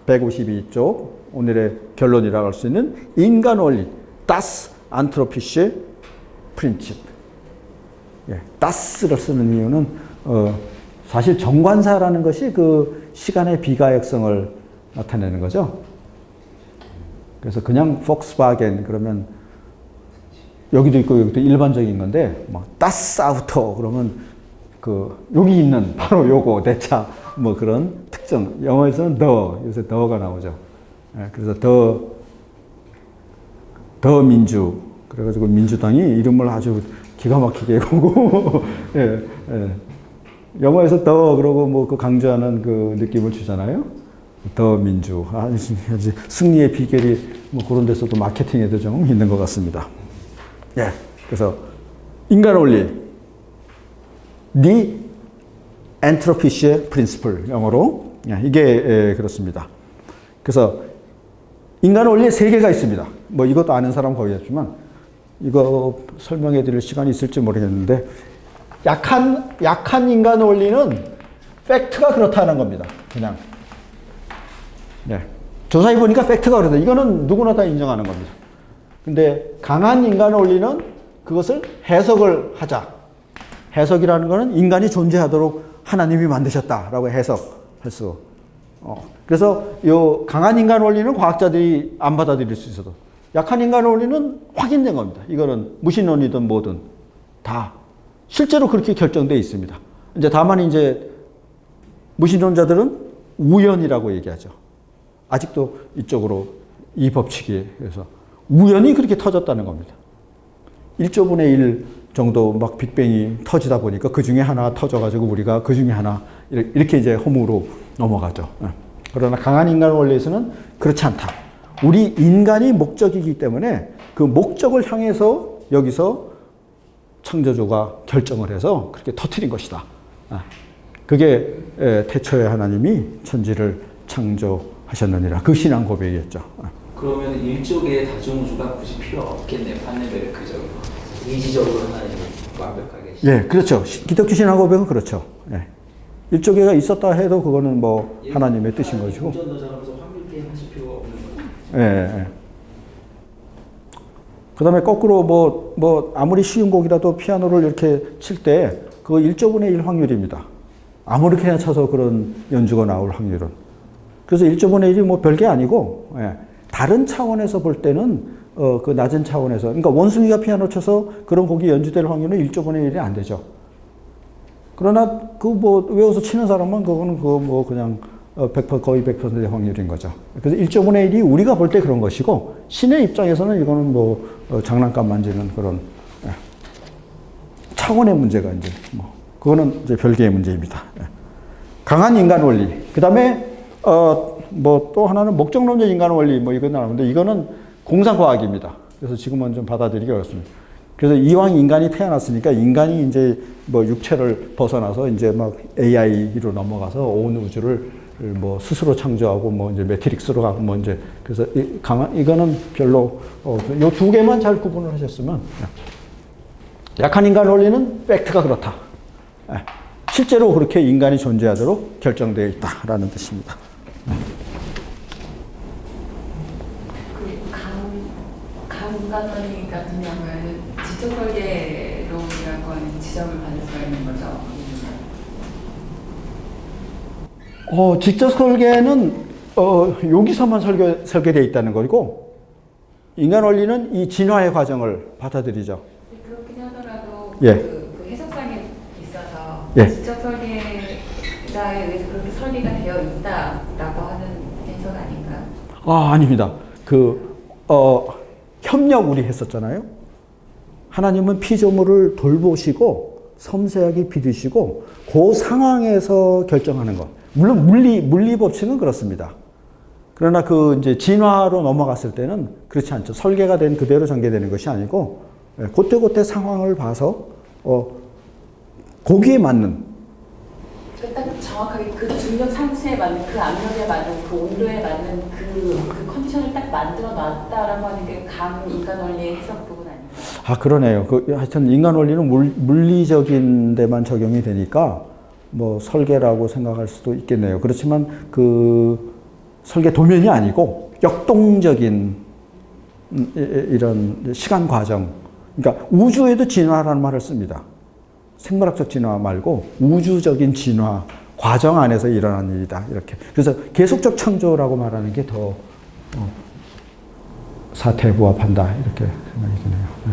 152쪽 오늘의 결론이라고 할 수 있는 인간 원리, Das Anthropische Prinzip. DAS를 쓰는 이유는 사실 정관사라는 것이 그 시간의 비가역성을 나타내는 거죠. 그래서 그냥 폭스바겐 그러면 여기도 있고 여기도 일반적인 건데, Das Auto 그러면 여기 있는 바로 요거 내 차 그런 특정. 영어에서는 요새 더가 나오죠. 그래서 더 민주. 그래가지고 민주당이 이름을 아주 기가 막히게 보고 영어에서 더 그러고 그 강조하는 그 느낌을 주잖아요. 더 민주. 아주 승리의 비결이 그런 데서도 마케팅에도 좀 있는 것 같습니다. 그래서 인간 원리. The Anthropische Principle, 영어로. 이게 그렇습니다. 그래서 인간 원리에 3개가 있습니다. 이것도 아는 사람 거의 없지만 이거 설명해 드릴 시간이 있을지 모르겠는데, 약한 인간 원리는 팩트가 그렇다는 겁니다. 그냥. 조사해 보니까 팩트가 그렇다. 이거는 누구나 다 인정하는 겁니다. 근데 강한 인간 원리는 그것을 해석을 하자. 해석이라는 것은 인간이 존재하도록 하나님이 만드셨다라고 해석할 수. 그래서 요 강한 인간 원리는 과학자들이 안 받아들일 수 있어도, 약한 인간 원리는 확인된 겁니다. 이거는 무신론이든 뭐든 다 실제로 그렇게 결정되어 있습니다. 다만 무신론자들은 우연이라고 얘기하죠. 아직도 이쪽으로 이 법칙이, 그래서 우연히 그렇게 터졌다는 겁니다. 1조분의 1 정도 빅뱅이 터지다 보니까 그 중에 하나 터져가지고 우리가 그 중에 하나 이렇게 허무로 넘어가죠. 그러나 강한 인간 원리에서는 그렇지 않다. 우리 인간이 목적이기 때문에 그 목적을 향해서 여기서 창조주가 결정을 해서 그렇게 터뜨린 것이다. 그게 태초에 하나님이 천지를 창조하셨느니라. 그 신앙 고백이었죠. 그러면 일족의 다중우주가 굳이 필요 없겠네요. 판네베르크적으로. 이지적으로 하나님을 완벽하게. 그렇죠. 기독교 신앙 고백은 그렇죠. 일족계가 있었다 해도 그거는 하나님의 뜻인 것이고. 운전도자로서 확률게 하실 필요가 없는 거죠. 그 다음에 거꾸로 아무리 쉬운 곡이라도 피아노를 이렇게 칠 때 그거 1조분의 1 확률입니다. 아무렇게나 쳐서 그런 연주가 나올 확률은. 그래서 1조분의 1이 별게 아니고, 다른 차원에서 볼 때는 그 낮은 차원에서, 그러니까 원숭이가 피아노 쳐서 그런 곡이 연주될 확률은 1조분의 1이 안 되죠. 그러나 외워서 치는 사람은 그거는 그냥 100% 거의 100%의 확률인 거죠. 그래서 1조분의 1이 우리가 볼 때 그런 것이고, 신의 입장에서는 이거는 장난감 만지는 그런 차원의 문제가 이제 뭐 그거는 이제 별개의 문제입니다. 예. 강한 인간 원리. 그다음에 뭐 또 하나는 목적론적 인간 원리 뭐 이거 나오는데 이거는 공상과학입니다. 그래서 지금은 좀 받아들이기 어렵습니다. 그래서 이왕 인간이 태어났으니까 인간이 이제 뭐 육체를 벗어나서 이제 막 AI로 넘어가서 온 우주를 뭐 스스로 창조하고 뭐 이제 매트릭스로 가고 뭐 이제 그래서 이거는 별로 요 두 개만 잘 구분을 하셨으면 약한 인간 원리는 팩트가 그렇다. 실제로 그렇게 인간이 존재하도록 결정되어 있다라는 뜻입니다. 인간 원리 같은 경우에는 지적 설계론이라고 하는 지적을 받을 수가 있는 거죠? 지적 설계는 여기서만 설계되어 있다는 거고 인간 원리는 이 진화의 과정을 받아들이죠. 그렇긴 하더라도 예. 그 해석상에 있어서 예. 지적 설계자에 의해서 그렇게 설계가 되어 있다라고 하는 해석 아닌가요? 아닙니다. 협력 우리 했었잖아요. 하나님은 피조물을 돌보시고 섬세하게 빚으시고 그 상황에서 결정하는 것. 물론 물리 법칙은 그렇습니다. 그러나 그 이제 진화로 넘어갔을 때는 그렇지 않죠. 설계가 된 그대로 전개되는 것이 아니고 그때 상황을 봐서 거기에 맞는 딱 정확하게 그 중력 상수에 맞는 그 압력에 맞는 그 온도에 맞는 그 컨디션을 딱 만들어 놨다라고 하는 게 강 인간 원리의 해석 부분 아닌가요? 그러네요. 하여튼 인간 원리는 물리적인 데만 적용이 되니까 뭐 설계라고 생각할 수도 있겠네요. 그렇지만 그 설계 도면이 아니고 역동적인 이런 시간 과정. 그러니까 우주에도 진화라는 말을 씁니다. 생물학적 진화 말고 우주적인 진화 과정 안에서 일어난 일이다. 이렇게. 그래서 계속적 창조라고 말하는 게 더 사태에 부합한다. 이렇게 생각이 드네요. 네.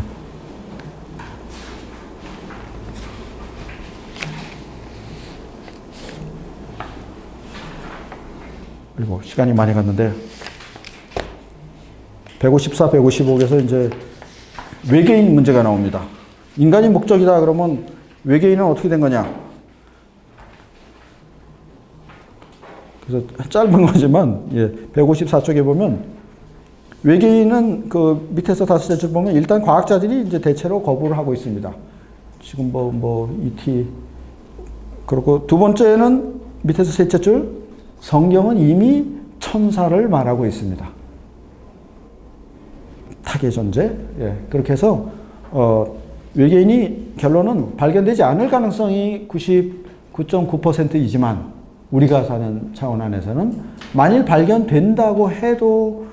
그리고 시간이 많이 갔는데 154, 155에서 이제 외계인 문제가 나옵니다. 인간이 목적이다 그러면 외계인은 어떻게 된 거냐? 그래서 짧은 거지만 154쪽에 보면 외계인은 그 밑에서 다섯 줄 보면 일단 과학자들이 이제 대체로 거부를 하고 있습니다. 지금 ET 그리고 두 번째는 밑에서 셋째 줄 성경은 이미 천사를 말하고 있습니다. 타계 존재. 그렇게 해서 외계인이 결론은 발견되지 않을 가능성이 99.9%이지만 우리가 사는 차원 안에서는 만일 발견된다고 해도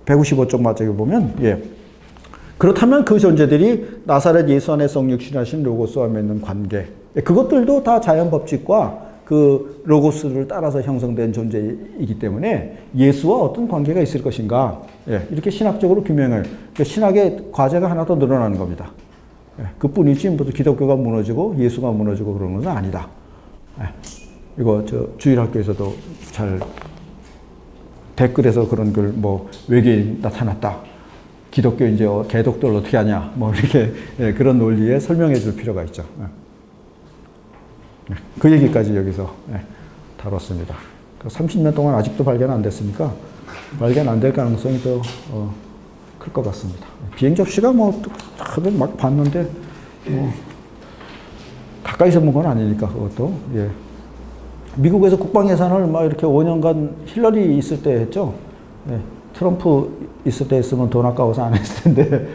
155쪽 맞게 보면 그렇다면 그 존재들이 나사렛 예수 안에 성육신하신 로고스와 맺는 관계 그것들도 다 자연 법칙과 그 로고스를 따라서 형성된 존재이기 때문에 예수와 어떤 관계가 있을 것인가 이렇게 신학적으로 규명을 신학의 과제가 하나 더 늘어나는 겁니다. 그뿐이지 무슨 기독교가 무너지고 예수가 무너지고 그런 것은 아니다. 이거 주일학교에서도 잘 댓글에서 그런 글 외계인 나타났다. 기독교 이제 개독들 어떻게 하냐. 이렇게 그런 논리에 설명해 줄 필요가 있죠. 그 얘기까지 여기서 다뤘습니다. 30년 동안 아직도 발견 안 됐으니까 발견 안 될 가능성이 더 클 것 같습니다. 비행 접시가 다들 막 봤는데 가까이서 본 건 아니니까 그것도 미국에서 국방 예산을 막 이렇게 5년간 힐러리 있을 때 했죠. 트럼프 있을 때 했으면 돈 아까워서 안 했을 텐데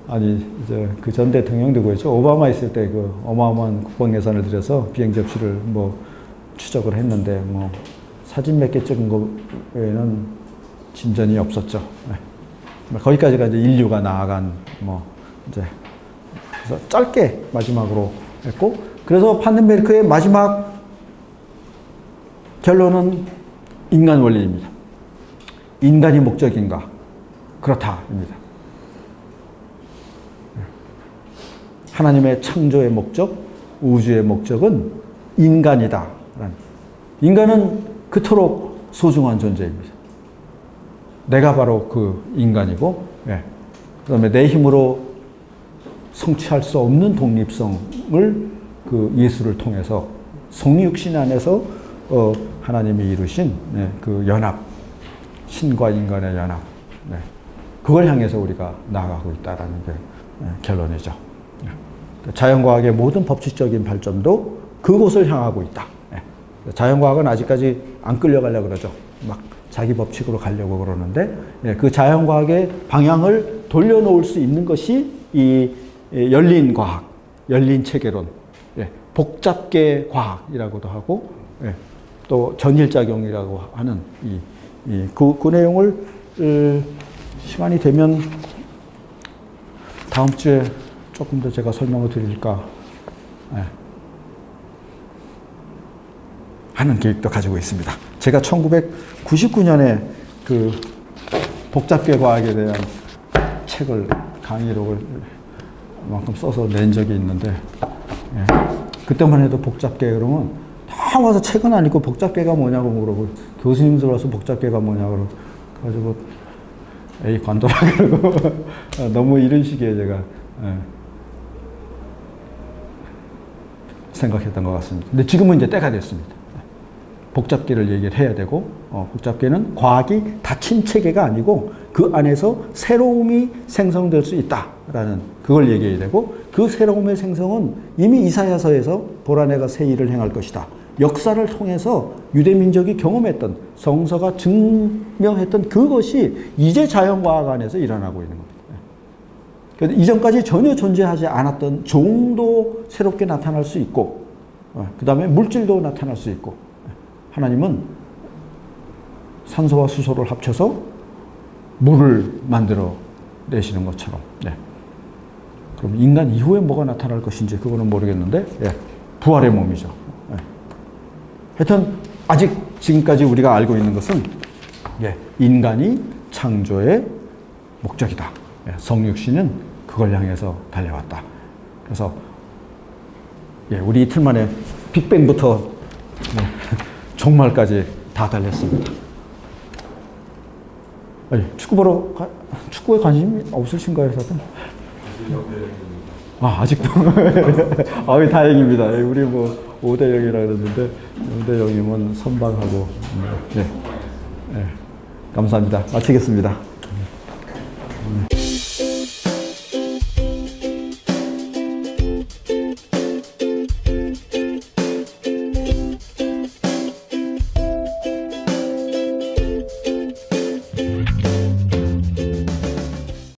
아니 이제 그 전 대통령 누구였죠? 오바마 있을 때 그 어마어마한 국방 예산을 들여서 비행 접시를 추적을 했는데 사진 몇 개 찍은 거 외에는 진전이 없었죠. 거기까지가 이제 인류가 나아간 이제 그래서 짧게 마지막으로 했고 그래서 판덴베르크의 마지막 결론은 인간 원리입니다. 인간이 목적인가? 그렇다입니다. 하나님의 창조의 목적, 우주의 목적은 인간이다. 인간은 그토록 소중한 존재입니다. 내가 바로 그 인간이고, 그 다음에 내 힘으로 성취할 수 없는 독립성을 그 예수를 통해서 성육신 안에서 하나님이 이루신 그 연합, 신과 인간의 연합, 그걸 향해서 우리가 나아가고 있다라는 게 결론이죠. 자연과학의 모든 법칙적인 발전도 그곳을 향하고 있다. 자연과학은 아직까지 안 끌려가려고 그러죠. 막 자기 법칙으로 가려고 그러는데 그 자연과학의 방향을 돌려놓을 수 있는 것이 이 열린 과학, 열린 체계론, 복잡계 과학이라고도 하고 또 전일작용이라고 하는 그 내용을 시간이 되면 다음 주에 조금 더 제가 설명을 드릴까 하는 계획도 가지고 있습니다. 제가 1999년에 그 복잡계 과학에 대한 책을 강의록을 만큼 써서 낸 적이 있는데 그때만 해도 복잡계 그러면 다 와서 책은 안 읽고 복잡계가 뭐냐고 물어보고 교수님들 와서 복잡계가 뭐냐고 그래가지고 에이 관둬라 그러고 너무 이런 식의 제가 생각했던 것 같습니다. 근데 지금은 이제 때가 됐습니다. 복잡계를 얘기를 해야 되고 복잡계는 과학이 닫힌 체계가 아니고 그 안에서 새로움이 생성될 수 있다라는 그걸 얘기해야 되고 그 새로움의 생성은 이미 이사야서에서 보라 내가 새 일을 행할 것이다. 역사를 통해서 유대민족이 경험했던 성서가 증명했던 그것이 이제 자연과학 안에서 일어나고 있는 겁니다. 그래서 이전까지 전혀 존재하지 않았던 종도 새롭게 나타날 수 있고 그 다음에 물질도 나타날 수 있고 하나님은 산소와 수소를 합쳐서 물을 만들어 내시는 것처럼 그럼 인간 이후에 뭐가 나타날 것인지 그거는 모르겠는데 부활의 몸이죠. 하여튼 아직 지금까지 우리가 알고 있는 것은 인간이 창조의 목적이다. 성육신은 그걸 향해서 달려왔다. 그래서 우리 이틀 만에 빅뱅부터 종말까지 다 달렸습니다. 축구에 관심이 없으신가요, 다들? 아직도? 다행입니다. 우리 5대 0이라 그랬는데 5대 0이면 선방하고 감사합니다. 마치겠습니다.